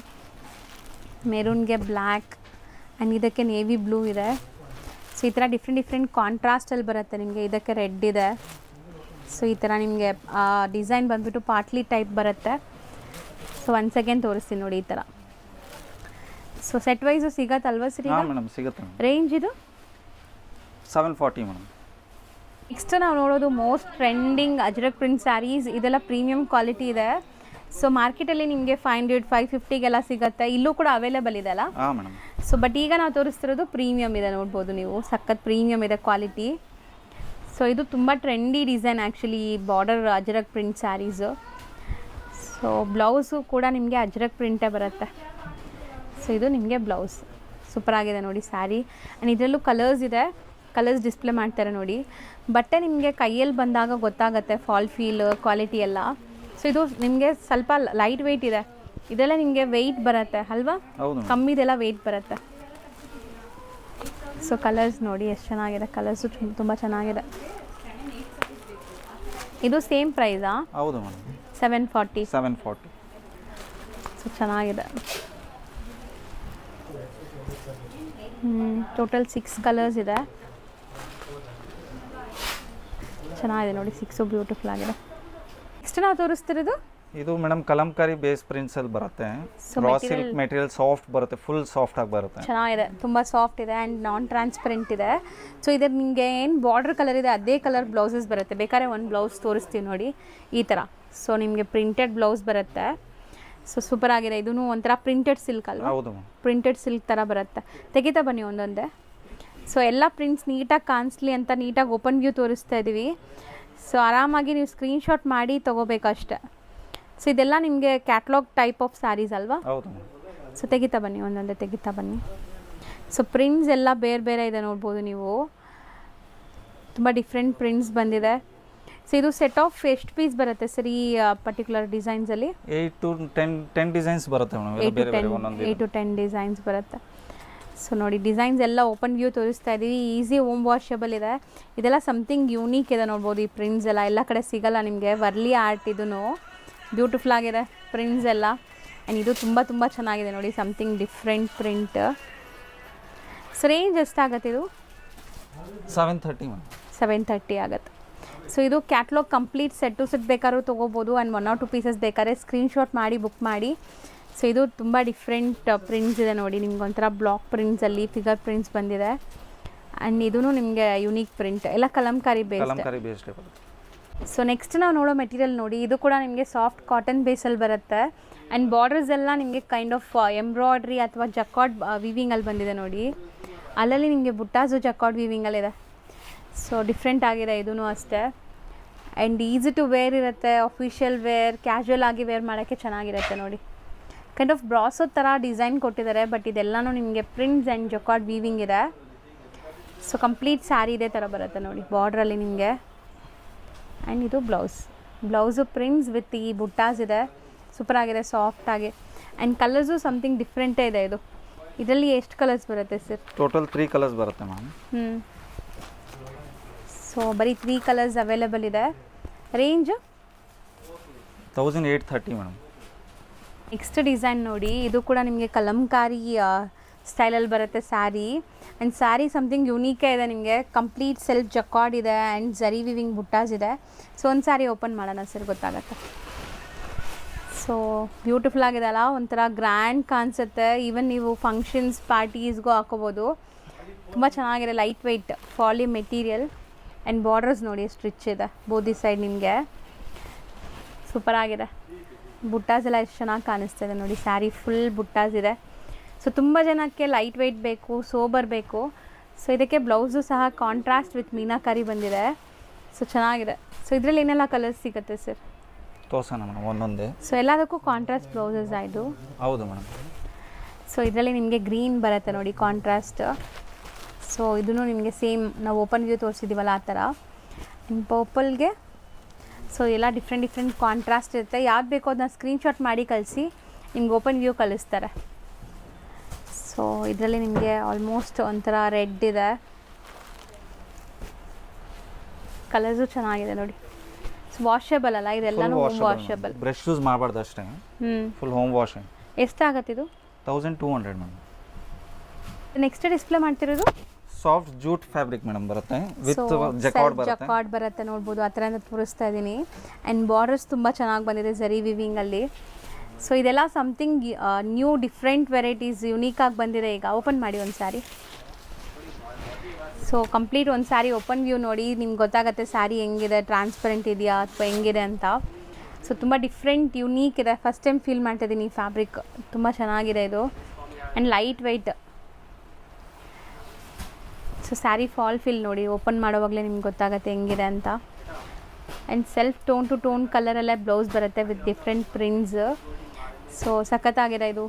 ಮೆರೂನ್ಗೆ ಬ್ಲ್ಯಾಕ್, ಆ್ಯಂಡ್ ಇದಕ್ಕೆ ನೇವಿ ಬ್ಲೂ ಇದೆ. ಸೊ ಈ ಥರ ಡಿಫ್ರೆಂಟ್ ಕಾಂಟ್ರಾಸ್ಟಲ್ಲಿ ಬರುತ್ತೆ ನಿಮಗೆ. ಇದಕ್ಕೆ ರೆಡ್ ಇದೆ. ಸೊ ಈ ಥರ ನಿಮಗೆ ಡಿಸೈನ್ ಬಂದುಬಿಟ್ಟು ಪಾಟ್ಲಿ ಟೈಪ್ ಬರುತ್ತೆ. ಸೊ 1 ಸೆಕೆಂಡ್ ತೋರಿಸ್ತೀನಿ ನೋಡಿ ಈ ಥರ. ಸೊ ಸೆಟ್ ವೈಸು ಸಿಗತ್ತಲ್ವಾ ಸರಿ? ಮೇಡಮ್ ಸಿಗುತ್ತೆ. ರೇಂಜ್ ಇದು 740 ಮೇಡಮ್. ನೆಕ್ಸ್ಟ್ ನಾವು ನೋಡೋದು most trending ajrak print sarees. ಇದೆಲ್ಲ ಪ್ರೀಮಿಯಂ ಕ್ವಾಲಿಟಿ ಇದೆ. ಸೊ ಮಾರ್ಕೆಟಲ್ಲಿ ನಿಮಗೆ 500, 550ಗೆಲ್ಲ ಸಿಗುತ್ತೆ. ಇಲ್ಲೂ ಕೂಡ ಅವೈಲೇಬಲ್ ಇದೆ ಅಲ್ಲ? ಸೊ ಬಟ್ ಈಗ ನಾವು ತೋರಿಸ್ತಿರೋದು ಪ್ರೀಮಿಯಮ್ ಇದೆ ನೋಡ್ಬೋದು ನೀವು, ಸಖತ್ ಪ್ರೀಮಿಯಮ್ ಇದೆ ಕ್ವಾಲಿಟಿ. ಸೊ ಇದು ತುಂಬ trendy design actually, border ajrak print sarees. So blouse ಕೂಡ ನಿಮಗೆ ಅಜ್ರಕ್ ಪ್ರಿಂಟೇ ಬರುತ್ತೆ. ಸೊ ಇದು ನಿಮಗೆ ಬ್ಲೌಸ್ ಸೂಪರಾಗಿದೆ ನೋಡಿ ಸ್ಯಾರಿ. ಆ್ಯಂಡ್ ಇದರಲ್ಲೂ ಕಲರ್ಸ್ ಇದೆ, ಕಲರ್ಸ್ ಡಿಸ್ಪ್ಲೇ ಮಾಡ್ತಾರೆ ನೋಡಿ. ಬಟ್ಟೆ ನಿಮಗೆ ಕೈಯಲ್ಲಿ ಬಂದಾಗ ಗೊತ್ತಾಗುತ್ತೆ ಫಾಲ್ ಫೀಲ್ ಕ್ವಾಲಿಟಿ ಎಲ್ಲ. ಸೊ ಇದು ನಿಮಗೆ ಸ್ವಲ್ಪ ಲೈಟ್ ವೆಯ್ಟ್ ಇದೆ, ಇದೆಲ್ಲ ನಿಮಗೆ ವೆಯ್ಟ್ ಬರುತ್ತೆ ಅಲ್ವಾ? ಕಮ್ಮಿದೆಲ್ಲ ವೆಯ್ಟ್ ಬರುತ್ತೆ. ಸೊ ಕಲರ್ಸ್ ನೋಡಿ ಎಷ್ಟು ಚೆನ್ನಾಗಿದೆ, ಕಲರ್ಸು ತುಂಬ ಚೆನ್ನಾಗಿದೆ. ಇದು ಸೇಮ್ ಪ್ರೈಸಾ? ಹೌದು ಮೇಡಮ್, 740. 740. ಸೊ ಚೆನ್ನಾಗಿದೆ. ಟೋಟಲ್ 6 ಕಲರ್ಸ್ ಇದೆ. ಚೆನ್ನಾಗಿದೆ ನೋಡಿ, 6 ಬ್ಯೂಟಿಫುಲ್ ಆಗಿದೆ. ನೆಕ್ಸ್ಟ್ ನಾವು ತೋರಿಸ್ತಿರೋದು ಇದು ಮೇಡಮ್ ಕಲಂಕಾರಿ ಬೇಸ್ ಪ್ರಿಂಟ್ಸ್ ಅಲ್ಲಿ ಬರುತ್ತೆ. ರಾ ಸಿಲ್ಕ್ ಮೆಟೀರಿಯಲ್ ಸಾಫ್ಟ್ ಬರುತ್ತೆ, ಫುಲ್ ಸಾಫ್ಟ್ ಆಗಿ ಬರುತ್ತೆ. ಚೆನ್ನಾಗಿದೆ, ತುಂಬ ಸಾಫ್ಟ್ ಇದೆ ಆ್ಯಂಡ್ ನಾನ್ ಟ್ರಾನ್ಸ್ಪರೆಂಟ್ ಇದೆ. ಸೊ ಇದ್ರ ನಿಮಗೆ ಏನು ಬಾರ್ಡರ್ ಕಲರ್ ಇದೆ ಅದೇ ಕಲರ್ ಬ್ಲೌಸಸ್ ಬರುತ್ತೆ. ಬೇಕಾದ್ರೆ ಒಂದು ಬ್ಲೌಸ್ ತೋರಿಸ್ತೀವಿ ನೋಡಿ ಈ ಥರ. ಸೊ ನಿಮಗೆ ಪ್ರಿಂಟೆಡ್ ಬ್ಲೌಸ್ ಬರುತ್ತೆ. ಸೊ ಸೂಪರ್ ಆಗಿದೆ. ಇದೂ ಒಂಥರ ಪ್ರಿಂಟೆಡ್ ಸಿಲ್ಕ್ ಅಲ್ವಾ? ಹೌದು, ಪ್ರಿಂಟೆಡ್ ಸಿಲ್ಕ್ ಥರ ಬರುತ್ತೆ. ತೆಗಿತಾ ಬನ್ನಿ ಒಂದೊಂದೇ. ಸೊ ಎಲ್ಲ ಪ್ರಿಂಟ್ಸ್ ನೀಟಾಗಿ ಕಾಣಿಸ್ಲಿ ಅಂತ ನೀಟಾಗಿ ಓಪನ್ ವ್ಯೂ ತೋರಿಸ್ತಾ ಇದ್ದೀವಿ. ಸೊ ಆರಾಮಾಗಿ ನೀವು ಸ್ಕ್ರೀನ್ಶಾಟ್ ಮಾಡಿ ತೊಗೋಬೇಕಷ್ಟೆ. ಸೊ ಇದೆಲ್ಲ ನಿಮಗೆ ಕ್ಯಾಟ್ಲಾಗ್ ಟೈಪ್ ಆಫ್ ಸ್ಯಾರೀಸ್ ಅಲ್ವಾ? ಹೌದು. ಸೊ ತೆಗಿತಾ ಬನ್ನಿ ಒಂದೊಂದೇ, ತೆಗಿತಾ ಬನ್ನಿ. ಸೊ ಪ್ರಿಂಟ್ಸ್ ಎಲ್ಲ ಬೇರೆ ಬೇರೆ ಇದೆ ನೋಡ್ಬೋದು ನೀವು. ತುಂಬ ಡಿಫ್ರೆಂಟ್ ಪ್ರಿಂಟ್ಸ್ ಬಂದಿದೆ. ಸೊ ಇದು ಸೆಟ್ ಆಫ್ ಎಷ್ಟು ಪೀಸ್ ಬರುತ್ತೆ ಸರ್ ಈ ಪರ್ಟಿಕ್ಯುಲರ್ ಡಿಸೈನ್ಸಲ್ಲಿ? 8 to 10 ಡಿಸೈನ್ಸ್ ಬರುತ್ತೆ ಮೇಡಮ್. 8 to 10 ಡಿಸೈನ್ಸ್ ಬರುತ್ತೆ. ಸೊ ನೋಡಿ ಡಿಸೈನ್ಸ್ ಎಲ್ಲ ಓಪನ್ ವ್ಯೂ ತೋರಿಸ್ತಾ ಇದ್ದೀವಿ. ಈಸಿ ಹೋಮ್ ವಾಷಬಲ್ ಇದೆ. ಇದೆಲ್ಲ ಸಮಥಿಂಗ್ ಯೂನಿಕ್ ಇದೆ ನೋಡ್ಬೋದು. ಈ ಪ್ರಿಂಟ್ಸ್ ಎಲ್ಲ ಕಡೆ ಸಿಗಲ್ಲ ನಿಮಗೆ. ವರ್ಲಿ ಆರ್ಟ್ ಇದೂ ಬ್ಯೂಟಿಫುಲ್ ಆಗಿದೆ ಪ್ರಿಂಟ್ಸ್ ಎಲ್ಲ. ಆ್ಯಂಡ್ ಇದು ತುಂಬ ತುಂಬ ಚೆನ್ನಾಗಿದೆ ನೋಡಿ, something different print. So range ಎಷ್ಟಾಗತ್ತೆ ಇದು? 730 ಮ್ಯಾಮ್. 730 ಆಗುತ್ತೆ. ಸೊ ಇದು ಕ್ಯಾಟ್ಲಾಗ್ ಕಂಪ್ಲೀಟ್ ಸೆಟ್ ಬೇಕಾದ್ರೂ ತೊಗೋಬೋದು. ಆ್ಯಂಡ್ 1 or 2 ಪೀಸಸ್ ಬೇಕಾದ್ರೆ ಸ್ಕ್ರೀನ್ಶಾಟ್ ಮಾಡಿ ಬುಕ್ ಮಾಡಿ. ಸೊ ಇದು ತುಂಬ ಡಿಫ್ರೆಂಟ್ ಪ್ರಿಂಟ್ಸ್ ಇದೆ ನೋಡಿ. ನಿಮ್ಗೆ ಒಂಥರ ಬ್ಲಾಕ್ ಪ್ರಿಂಟ್ಸಲ್ಲಿ ಫಿಗರ್ ಪ್ರಿಂಟ್ಸ್ ಬಂದಿದೆ. ಆ್ಯಂಡ್ ಇದೂ ನಿಮಗೆ ಯುನೀಕ್ ಪ್ರಿಂಟ್, ಎಲ್ಲ ಕಲಂಕಾರಿ ಬೇಸ್ಡ್. ಸೊ ನೆಕ್ಸ್ಟ್ ನಾವು ನೋಡೋ ಮೆಟೀರಿಯಲ್ ನೋಡಿ, ಇದು ಕೂಡ ನಿಮಗೆ ಸಾಫ್ಟ್ ಕಾಟನ್ ಬೇಸಲ್ಲಿ ಬರುತ್ತೆ. ಆ್ಯಂಡ್ ಬಾರ್ಡರ್ಸ್ ಎಲ್ಲ ನಿಮಗೆ ಕೈಂಡ್ ಆಫ್ ಎಂಬ್ರಾಯ್ಡ್ರಿ ಅಥವಾ ಜಕಾರ್ಡ್ ವೀವಿಂಗಲ್ಲಿ ಬಂದಿದೆ ನೋಡಿ. ಅಲ್ಲಲ್ಲಿ ನಿಮಗೆ ಬುಟ್ಟಾಸು ಜಕಾರ್ಡ್ ವೀವಿಂಗಲ್ಲಿದೆ. ಸೊ ಡಿಫ್ರೆಂಟ್ ಆಗಿದೆ ಇದೂ ಅಷ್ಟೇ. ಆ್ಯಂಡ್ ಈಸಿ ಟು ವೇರ್ ಇರುತ್ತೆ, ಅಫಿಷಿಯಲ್ ವೇರ್, ಕ್ಯಾಶುವಲ್ ಆಗಿ ವೇರ್ ಮಾಡೋಕ್ಕೆ ಚೆನ್ನಾಗಿರುತ್ತೆ ನೋಡಿ. ಕೈಂಡ್ ಆಫ್ ಬ್ರಾಸೋ ಥರ ಡಿಸೈನ್ ಕೊಟ್ಟಿದ್ದಾರೆ. ಬಟ್ ಇದೆಲ್ಲನೂ ನಿಮಗೆ ಪ್ರಿಂಟ್ಸ್ ಆ್ಯಂಡ್ ಜಕಾರ್ಡ್ ವೀವಿಂಗ್ ಇದೆ. ಸೊ ಕಂಪ್ಲೀಟ್ ಸ್ಯಾರಿ ಇದೇ ಥರ ಬರುತ್ತೆ ನೋಡಿ ಬಾರ್ಡ್ರಲ್ಲಿ ನಿಮಗೆ. ಆ್ಯಂಡ್ ಇದು ಬ್ಲೌಸು ಪ್ರಿಂಟ್ಸ್ ವಿತ್ ಈ ಬುಟ್ಟಾಸ್ ಇದೆ. ಸೂಪರ್ ಆಗಿದೆ, ಸಾಫ್ಟ್ ಆಗಿ. ಆ್ಯಂಡ್ ಕಲರ್ಸು ಸಮಥಿಂಗ್ ಡಿಫ್ರೆಂಟೇ ಇದೆ ಇದು. ಇದರಲ್ಲಿ ಎಷ್ಟು ಕಲರ್ಸ್ ಬರುತ್ತೆ ಸರ್? ಟೋಟಲ್ 3 ಕಲರ್ಸ್ ಬರುತ್ತೆ ಮ್ಯಾಮ್. ಸೊ ಬರೀ 3 ಕಲರ್ಸ್ ಅವೈಲೇಬಲ್ ಇದೆ. Range 1830 madam. ನೆಕ್ಸ್ಟ್ ಡಿಸೈನ್ ನೋಡಿ, ಇದು ಕೂಡ ನಿಮಗೆ ಕಲಂಕಾರಿ ಸ್ಟೈಲಲ್ಲಿ ಬರುತ್ತೆ ಸ್ಯಾರಿ. ಆ್ಯಂಡ್ ಸ್ಯಾರಿ ಸಮಥಿಂಗ್ ಯೂನೀಕೇ ಇದೆ ನಿಮಗೆ. ಕಂಪ್ಲೀಟ್ ಸೆಲ್ಫ್ ಜಕಾರ್ಡ್ ಇದೆ ಆ್ಯಂಡ್ ಜರಿ ವಿವಿಂಗ್ ಬುಟ್ಟಾಸ್ ಇದೆ. ಸೊ ಒಂದು ಸ್ಯಾರಿ ಓಪನ್ ಮಾಡೋಣ ಸರ್, ಗೊತ್ತಾಗತ್ತೆ. ಸೊ ಬ್ಯೂಟಿಫುಲ್ ಆಗಿದೆ ಅಲ್ಲ, ಒಂಥರ ಗ್ರ್ಯಾಂಡ್ ಕಾಣಿಸುತ್ತೆ. ಈವನ್ ನೀವು ಫಂಕ್ಷನ್ಸ್ ಪಾರ್ಟೀಸ್ಗೂ ಹಾಕೋಬೋದು. ತುಂಬ ಚೆನ್ನಾಗಿದೆ, ಲೈಟ್ ವೆಯ್ಟ್ ಫಾಲಿ ಮೆಟೀರಿಯಲ್. ಆ್ಯಂಡ್ ಬಾರ್ಡರ್ಸ್ ನೋಡಿ ಎಷ್ಟು ರಿಚ್ ಇದೆ ಬೋದಿ ಸೈಡ್ ನಿಮಗೆ. ಸೂಪರ್ ಆಗಿದೆ. ಬುಟ್ಟಾಸ್ ಎಲ್ಲ ಎಷ್ಟು ಚೆನ್ನಾಗಿ ಕಾಣಿಸ್ತಿದೆ ನೋಡಿ. ಸ್ಯಾರಿ ಫುಲ್ ಬುಟ್ಟಾಸ್ ಇದೆ. ಸೊ ತುಂಬ ಜನಕ್ಕೆ ಲೈಟ್ ವೆಯ್ಟ್ ಬೇಕು, ಸೋಬರ್ ಬೇಕು. ಸೊ ಇದಕ್ಕೆ ಬ್ಲೌಸು ಸಹ ಕಾಂಟ್ರಾಸ್ಟ್ ವಿತ್ ಮೀನಾಕಾರಿ ಬಂದಿದೆ. ಸೊ ಚೆನ್ನಾಗಿದೆ. ಸೊ ಇದರಲ್ಲಿ ಏನೆಲ್ಲ ಕಲರ್ಸ್ ಸಿಗುತ್ತೆ ಸರ್? ತೋರ್ಸೋಣ ಮೇಡಮ್ ಒಂದೊಂದೇ. ಸೊ ಎಲ್ಲದಕ್ಕೂ ಕಾಂಟ್ರಾಸ್ಟ್ ಬ್ಲೌಸಸ್ ಆಯಿತು. ಹೌದು ಮೇಡಮ್. ಸೊ ಇದರಲ್ಲಿ ನಿಮಗೆ ಗ್ರೀನ್ ಬರುತ್ತೆ ನೋಡಿ ಕಾಂಟ್ರಾಸ್ಟ್. ಸೊ ಇದೂ ನಿಮಗೆ ಸೇಮ್ ನಾವು ಓಪನ್ ವ್ಯೂ ತೋರಿಸಿದ್ದೀವಲ್ಲ ಆ ಥರ. ಇನ್ನು ಪರ್ಪಲ್ಗೆ ಸೊ ಎಲ್ಲ ಡಿಫ್ರೆಂಟ್ ಕಾಂಟ್ರಾಸ್ಟ್ ಇರುತ್ತೆ. ಯಾವ್ದು ಬೇಕೋ ಅದನ್ನ ಸ್ಕ್ರೀನ್ಶಾಟ್ ಮಾಡಿ ಕಳಿಸಿ, ನಿಮ್ಗೆ ಓಪನ್ ವ್ಯೂ ಕಳಿಸ್ತಾರೆ. ಸೊ ಇದರಲ್ಲಿ ನಿಮಗೆ ಆಲ್ಮೋಸ್ಟ್ ಒಂಥರ ರೆಡ್ ಇದೆ. ಕಲರ್ಸು ಚೆನ್ನಾಗಿದೆ ನೋಡಿ. ಸೊ ವಾಷಬಲ್ ಅಲ್ಲ ಇದೆಲ್ಲನೂ? Home washable. ಬ್ರಷ್ ಯೂಸ್ ಮಾಡಬಾರ್ದು ಅಷ್ಟೇ. Full home washing. ಎಷ್ಟಾಗತ್ತೆ ಇದು? 1200 ಮೇಡಮ್. ನೆಕ್ಸ್ಟ್ ಡಿಸ್ಪ್ಲೇ ಮಾಡ್ತಿರೋದು ಸಾಫ್ಟ್ ಜೂಟ್ ಫ್ಯಾಬ್ರಿಕ್ ಮೇಡಮ್ ಬರುತ್ತೆ ವಿತ್ ಜಕಾರ್ಡ್ ಬರುತ್ತೆ ನೋಡ್ಬೋದು. ಆ ಥರ ತೋರಿಸ್ತಾ ಇದ್ದೀನಿ. ಆ್ಯಂಡ್ ಬಾರ್ಡರ್ಸ್ ತುಂಬ ಚೆನ್ನಾಗಿ ಬಂದಿದೆ ಜರಿ ವಿವಿಂಗಲ್ಲಿ. ಸೊ ಇದೆಲ್ಲ ಸಮಥಿಂಗ್ ನ್ಯೂ ಡಿಫ್ರೆಂಟ್ ವೆರೈಟೀಸ್ ಯುನೀಕಾಗಿ ಬಂದಿದೆ. ಈಗ ಓಪನ್ ಮಾಡಿ ಒಂದು ಸ್ಯಾರಿ. ಸೊ ಕಂಪ್ಲೀಟ್ ಒಂದು ಸ್ಯಾರಿ ಓಪನ್ ವ್ಯೂ ನೋಡಿ, ನಿಮ್ಗೆ ಗೊತ್ತಾಗುತ್ತೆ ಸ್ಯಾರಿ ಹೆಂಗಿದೆ, ಟ್ರಾನ್ಸ್ಪರೆಂಟ್ ಇದೆಯಾ ಅಥವಾ ಹೆಂಗಿದೆ ಅಂತ. ಸೊ ತುಂಬ ಡಿಫ್ರೆಂಟ್ ಯುನೀಕ್ ಇದೆ. ಫಸ್ಟ್ ಟೈಮ್ ಫೀಲ್ ಮಾಡ್ತಾಯಿದ್ದೀನಿ ಈ ಫ್ಯಾಬ್ರಿಕ್. ತುಂಬ ಚೆನ್ನಾಗಿದೆ ಇದು. And light weight. So sari fall feel ನೋಡಿ, ಓಪನ್ ಮಾಡೋವಾಗಲೇ ನಿಮ್ಗೆ ಗೊತ್ತಾಗುತ್ತೆ ಹೆಂಗಿದೆ ಅಂತ. And self tone to tone ಕಲರಲ್ಲೇ ಬ್ಲೌಸ್ ಬರುತ್ತೆ ವಿತ್ ಡಿಫ್ರೆಂಟ್ ಪ್ರಿಂಟ್ಸ್. ಸೊ ಸಖತ್ತಾಗಿದೆ ಇದು.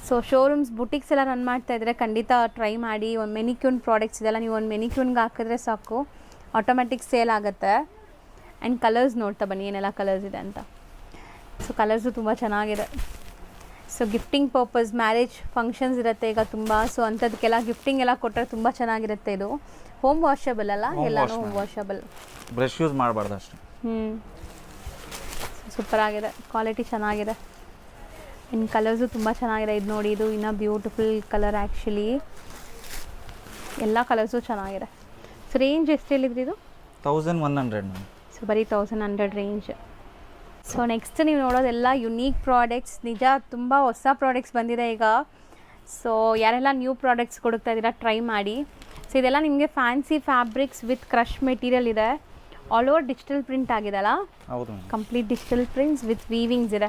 ಸೊ ಶೋರೂಮ್ಸ್ ಬುಟಿಕ್ಸ್ ಎಲ್ಲ ರನ್ ಮಾಡ್ತಾಯಿದ್ರೆ ಖಂಡಿತ ಟ್ರೈ ಮಾಡಿ. ಒಂದು ಮೆನಿಕ್ಯೂನ್ ಪ್ರಾಡಕ್ಟ್ಸ್ ಇದೆಲ್ಲ ನೀವು ಒಂದು ಮೆನಿಕ್ಯೂನ್ಗೆ ಹಾಕಿದ್ರೆ ಸಾಕು, ಆಟೋಮೆಟಿಕ್ ಸೇಲ್ ಆಗುತ್ತೆ. ಆ್ಯಂಡ್ ಕಲರ್ಸ್ ನೋಡ್ತಾ ಬನ್ನಿ ಏನೆಲ್ಲ ಕಲರ್ಸ್ ಇದೆ ಅಂತ. ಸೊ ಕಲರ್ಸು ತುಂಬ ಚೆನ್ನಾಗಿದೆ. So gifting purpose, marriage functions ಇರುತ್ತೆ ಈಗ ತುಂಬ. ಸೊ ಅಂಥದಕ್ಕೆಲ್ಲ ಗಿಫ್ಟಿಂಗ್ ಎಲ್ಲ ಕೊಟ್ಟರೆ ತುಂಬ ಚೆನ್ನಾಗಿರುತ್ತೆ ಇದು. ಹೋಮ್ ವಾಷಬಲ್ ಅಲ್ಲ, ಎಲ್ಲನೂ ಹೋಮ್ ವಾಷಬಲ್. ಬ್ರಷ್ ಯೂಸ್ ಮಾಡಬಾರ್ದು ಅಷ್ಟೇ. ಸೂಪರ್ ಆಗಿದೆ, ಕ್ವಾಲಿಟಿ ಚೆನ್ನಾಗಿದೆ. ಇನ್ನು ಕಲರ್ಸು ತುಂಬ ಚೆನ್ನಾಗಿದೆ. ಇದು ನೋಡಿ, ಇದು ಇನ್ನೂ ಬ್ಯೂಟಿಫುಲ್ ಕಲರ್ ಆ್ಯಕ್ಚುಲಿ. ಎಲ್ಲ ಕಲರ್ಸು ಚೆನ್ನಾಗಿದೆ. ಸೊ ರೇಂಜ್ ಎಷ್ಟು ಹೇಳಿದ್ರಿ ಇದು? 1100 ಮ್ಯಾಮ್. ಸೊ ಬರೀ 1100 ರೇಂಜ್. ಸೊ ನೆಕ್ಸ್ಟ್ ನೀವು ನೋಡೋದೆಲ್ಲ ಯುನೀಕ್ ಪ್ರಾಡಕ್ಟ್ಸ್. ನಿಜ ತುಂಬ ಹೊಸ ಪ್ರಾಡಕ್ಟ್ಸ್ ಬಂದಿದೆ ಈಗ. ಸೊ ಯಾರೆಲ್ಲ ನ್ಯೂ ಪ್ರಾಡಕ್ಟ್ಸ್ ಕೊಡ್ತಾ ಇದ್ದೀರಾ ಟ್ರೈ ಮಾಡಿ. ಸೊ ಇದೆಲ್ಲ ನಿಮಗೆ fancy fabrics with crush material ಇದೆ. ಆಲ್ ಓವರ್ ಡಿಜಿಟಲ್ ಪ್ರಿಂಟ್ ಆಗಿದೆಲ್ಲ, ಹೌದು, complete digital prints with weavings ಇದೆ.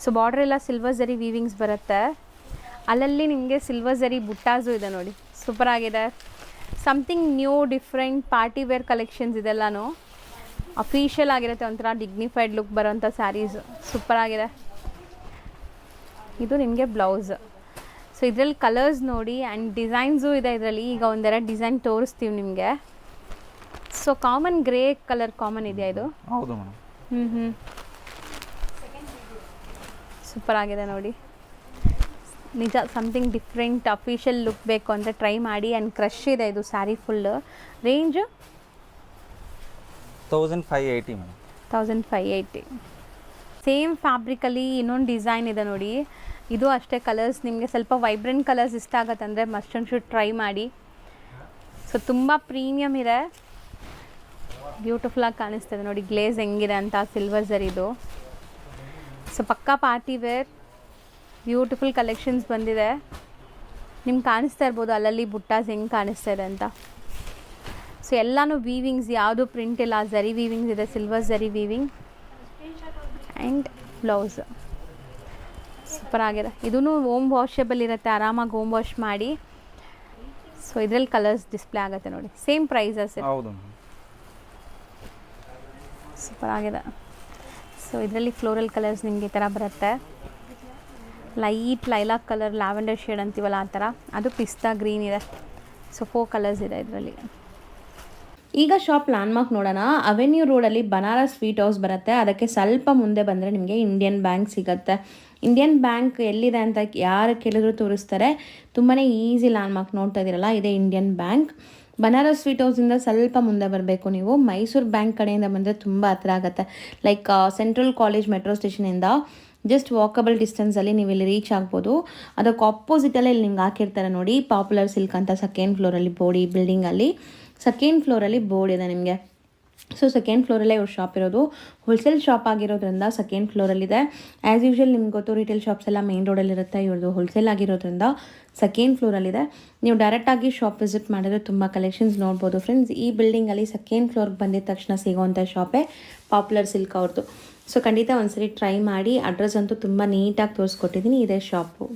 ಸೊ ಬಾರ್ಡ್ರ್ ಎಲ್ಲ ಸಿಲ್ವರ್ ಝರಿ ವೀವಿಂಗ್ಸ್ ಬರುತ್ತೆ. ಅಲ್ಲಲ್ಲಿ ನಿಮಗೆ ಸಿಲ್ವರ್ ಝರಿ ಬುಟ್ಟಾಸು ಇದೆ ನೋಡಿ, ಸೂಪರ್ ಆಗಿದೆ. Something new different party wear collections ಇದೆಲ್ಲನೂ ಅಫಿಷಿಯಲ್ ಆಗಿರುತ್ತೆ. ಒಂಥರ ಡಿಗ್ನಿಫೈಡ್ ಲುಕ್ ಬರೋಂಥ ಸ್ಯಾರೀಸ್ ಸೂಪರ್ ಆಗಿದೆ. ಇದು ನಿಮಗೆ ಬ್ಲೌಸ್. ಸೊ ಇದರಲ್ಲಿ ಕಲರ್ಸ್ ನೋಡಿ ಆ್ಯಂಡ್ ಡಿಸೈನ್ಸು ಇದೆ ಇದರಲ್ಲಿ. ಈಗ ಒಂದೆರಡು ಡಿಸೈನ್ ತೋರಿಸ್ತೀವಿ ನಿಮಗೆ. So common grey colour common ಇದೆಯಾ ಇದು? ಹೌದು ಮೇಡಮ್. ಸೂಪರ್ ಆಗಿದೆ ನೋಡಿ, ನಿಜ ಸಮಥಿಂಗ್ ಡಿಫ್ರೆಂಟ್ ಅಫಿಷಿಯಲ್ ಲುಕ್ ಬೇಕು ಅಂದರೆ ಟ್ರೈ ಮಾಡಿ. ಆ್ಯಂಡ್ ಕ್ರಶ್ ಇದೆ ಇದು sari full. Range 1580 madam. 1580. Same ಫ್ಯಾಬ್ರಿಕಲ್ಲಿ ಇನ್ನೊಂದು ಡಿಸೈನ್ ಇದೆ ನೋಡಿ. ಇದು ಅಷ್ಟೇ ಕಲರ್ಸ್ ನಿಮಗೆ ಸ್ವಲ್ಪ ವೈಬ್ರೆಂಟ್ ಕಲರ್ಸ್ ಇಷ್ಟ ಆಗುತ್ತೆ ಅಂದರೆ ಮಸ್ಟ್ ಆ್ಯಂಡ್ ಶುಡ್ ಟ್ರೈ ಮಾಡಿ. ಸೊ ತುಂಬ ಪ್ರೀಮಿಯಮ್ ಇದೆ, ಬ್ಯೂಟಿಫುಲ್ಲಾಗಿ ಕಾಣಿಸ್ತದೆ ನೋಡಿ ಗ್ಲೇಸ್ ಹೆಂಗಿದೆ ಅಂತ, ಸಿಲ್ವರ್ ಝರಿದು. ಸೊ ಪಕ್ಕಾ ಪಾರ್ಟಿ ವೇರ್ ಬ್ಯೂಟಿಫುಲ್ ಕಲೆಕ್ಷನ್ಸ್ ಬಂದಿದೆ. ನಿಮ್ಗೆ ಕಾಣಿಸ್ತಾ ಇರ್ಬೋದು ಅಲ್ಲಲ್ಲಿ ಬುಟ್ಟಾಸ್ ಹೆಂಗೆ ಕಾಣಿಸ್ತಾ ಇದೆ ಅಂತ. ಸೊ ಎಲ್ಲನೂ ವೀವಿಂಗ್ಸ್, ಯಾವುದು ಪ್ರಿಂಟ್ ಇಲ್ಲ, ಝರಿ ವೀವಿಂಗ್ಸ್ ಇದೆ, silver zari weaving. And blouse super ಆಗಿದೆ. ಇದೂ ಹೋಮ್ ವಾಷೇಬಲ್ ಇರುತ್ತೆ, ಆರಾಮಾಗಿ ಹೋಮ್ ವಾಶ್ ಮಾಡಿ. ಸೊ ಇದರಲ್ಲಿ ಕಲರ್ಸ್ ಡಿಸ್ಪ್ಲೇ ಆಗುತ್ತೆ ನೋಡಿ, ಸೇಮ್ ಪ್ರೈಸಸ್. ಹೌದು, ಸೂಪರ್ ಆಗಿದೆ. ಸೊ ಇದರಲ್ಲಿ ಫ್ಲೋರಲ್ ಕಲರ್ಸ್ ನಿಮಗೆ ಈ ಥರ ಬರುತ್ತೆ. Light lilac colour, lavender shade ಅಂತೀವಲ್ಲ ಆ ಥರ, ಅದು ಪಿಸ್ತಾ ಗ್ರೀನ್ ಇದೆ. ಸೊ 4 ಕಲರ್ಸ್ ಇದೆ ಇದರಲ್ಲಿ. ಈಗ ಶಾಪ್ ಲ್ಯಾಂಡ್ಮಾರ್ಕ್ ನೋಡೋಣ. ಅವೆನ್ಯೂ ರೋಡಲ್ಲಿ ಬನಾರಸ್ ಸ್ವೀಟ್ ಹೌಸ್ ಬರುತ್ತೆ. ಅದಕ್ಕೆ ಸ್ವಲ್ಪ ಮುಂದೆ ಬಂದರೆ ನಿಮಗೆ ಇಂಡಿಯನ್ ಬ್ಯಾಂಕ್ ಸಿಗುತ್ತೆ. ಇಂಡಿಯನ್ ಬ್ಯಾಂಕ್ ಎಲ್ಲಿದೆ ಅಂತ ಯಾರು ಕೇಳಿದ್ರು ತೋರಿಸ್ತಾರೆ. ತುಂಬಾ ಈಸಿ ಲ್ಯಾಂಡ್ಮಾರ್ಕ್ ನೋಡ್ತಾ ಇದ್ದೀರಲ್ಲ, ಇದೇ ಇಂಡಿಯನ್ ಬ್ಯಾಂಕ್. ಬನಾರಸ್ ಸ್ವೀಟ್ ಹೌಸಿಂದ ಸ್ವಲ್ಪ ಮುಂದೆ ಬರಬೇಕು ನೀವು. ಮೈಸೂರು ಬ್ಯಾಂಕ್ ಕಡೆಯಿಂದ ಬಂದರೆ ತುಂಬ ಹತ್ರ ಆಗುತ್ತೆ. ಲೈಕ್ ಸೆಂಟ್ರಲ್ ಕಾಲೇಜ್ ಮೆಟ್ರೋ ಸ್ಟೇಷನಿಂದ ಜಸ್ಟ್ ವಾಕಬಲ್ ಡಿಸ್ಟೆನ್ಸಲ್ಲಿ ನೀವು ಇಲ್ಲಿ ರೀಚ್ ಆಗ್ಬೋದು. ಅದಕ್ಕೆ ಆಪೋಸಿಟಲ್ಲೇ ಇಲ್ಲಿ ನಿಮ್ಗೆ ಹಾಕಿರ್ತಾರೆ ನೋಡಿ, ಪಾಪ್ಯುಲರ್ ಸಿಲ್ಕ್ ಅಂತ. ಸೆಕೆಂಡ್ ಫ್ಲೋರಲ್ಲಿ ಬೋರ್ಡ್, ಈ ಬಿಲ್ಡಿಂಗಲ್ಲಿ ಸೆಕೆಂಡ್ ಫ್ಲೋರಲ್ಲಿ ಬೋರ್ಡ್ ಇದೆ ನಿಮಗೆ. ಸೊ ಸೆಕೆಂಡ್ ಫ್ಲೋರಲ್ಲೇ ಇವ್ರ ಶಾಪ್ ಇರೋದು. ಹೋಲ್ಸೇಲ್ ಶಾಪ್ ಆಗಿರೋದ್ರಿಂದ ಸೆಕೆಂಡ್ ಫ್ಲೋರಲ್ಲಿದೆ. ಆ್ಯಸ್ ಯೂಶ್ವಲ್ ನಿಮ್ಗೆ ಗೊತ್ತು, ರಿಟೇಲ್ ಶಾಪ್ಸ್ ಎಲ್ಲ ಮೇನ್ ರೋಡಲ್ಲಿರುತ್ತೆ. ಇವ್ರದ್ದು ಹೋಲ್ಸೇಲ್ ಆಗಿರೋದ್ರಿಂದ ಸೆಕೆಂಡ್ ಫ್ಲೋರಲ್ಲಿದೆ. ನೀವು ಡೈರೆಕ್ಟಾಗಿ ಶಾಪ್ ವಿಸಿಟ್ ಮಾಡಿದ್ರೆ ತುಂಬ ಕಲೆಕ್ಷನ್ಸ್ ನೋಡ್ಬೋದು ಫ್ರೆಂಡ್ಸ್. ಈ ಬಿಲ್ಡಿಂಗಲ್ಲಿ ಸೆಕೆಂಡ್ ಫ್ಲೋರ್ಗೆ ಬಂದಿದ ತಕ್ಷಣ ಸಿಗೋವಂಥ ಶಾಪೇ ಪಾಪ್ಯುಲರ್ ಸಿಲ್ಕ್ ಅವ್ರದ್ದು. ಸೊ ಖಂಡಿತ ಒಂದ್ಸರಿ ಟ್ರೈ ಮಾಡಿ. ಅಡ್ರೆಸ್ ಅಂತೂ ತುಂಬ ನೀಟಾಗಿ ತೋರಿಸ್ಕೊಟ್ಟಿದ್ದೀನಿ, ಇದೇ ಶಾಪು.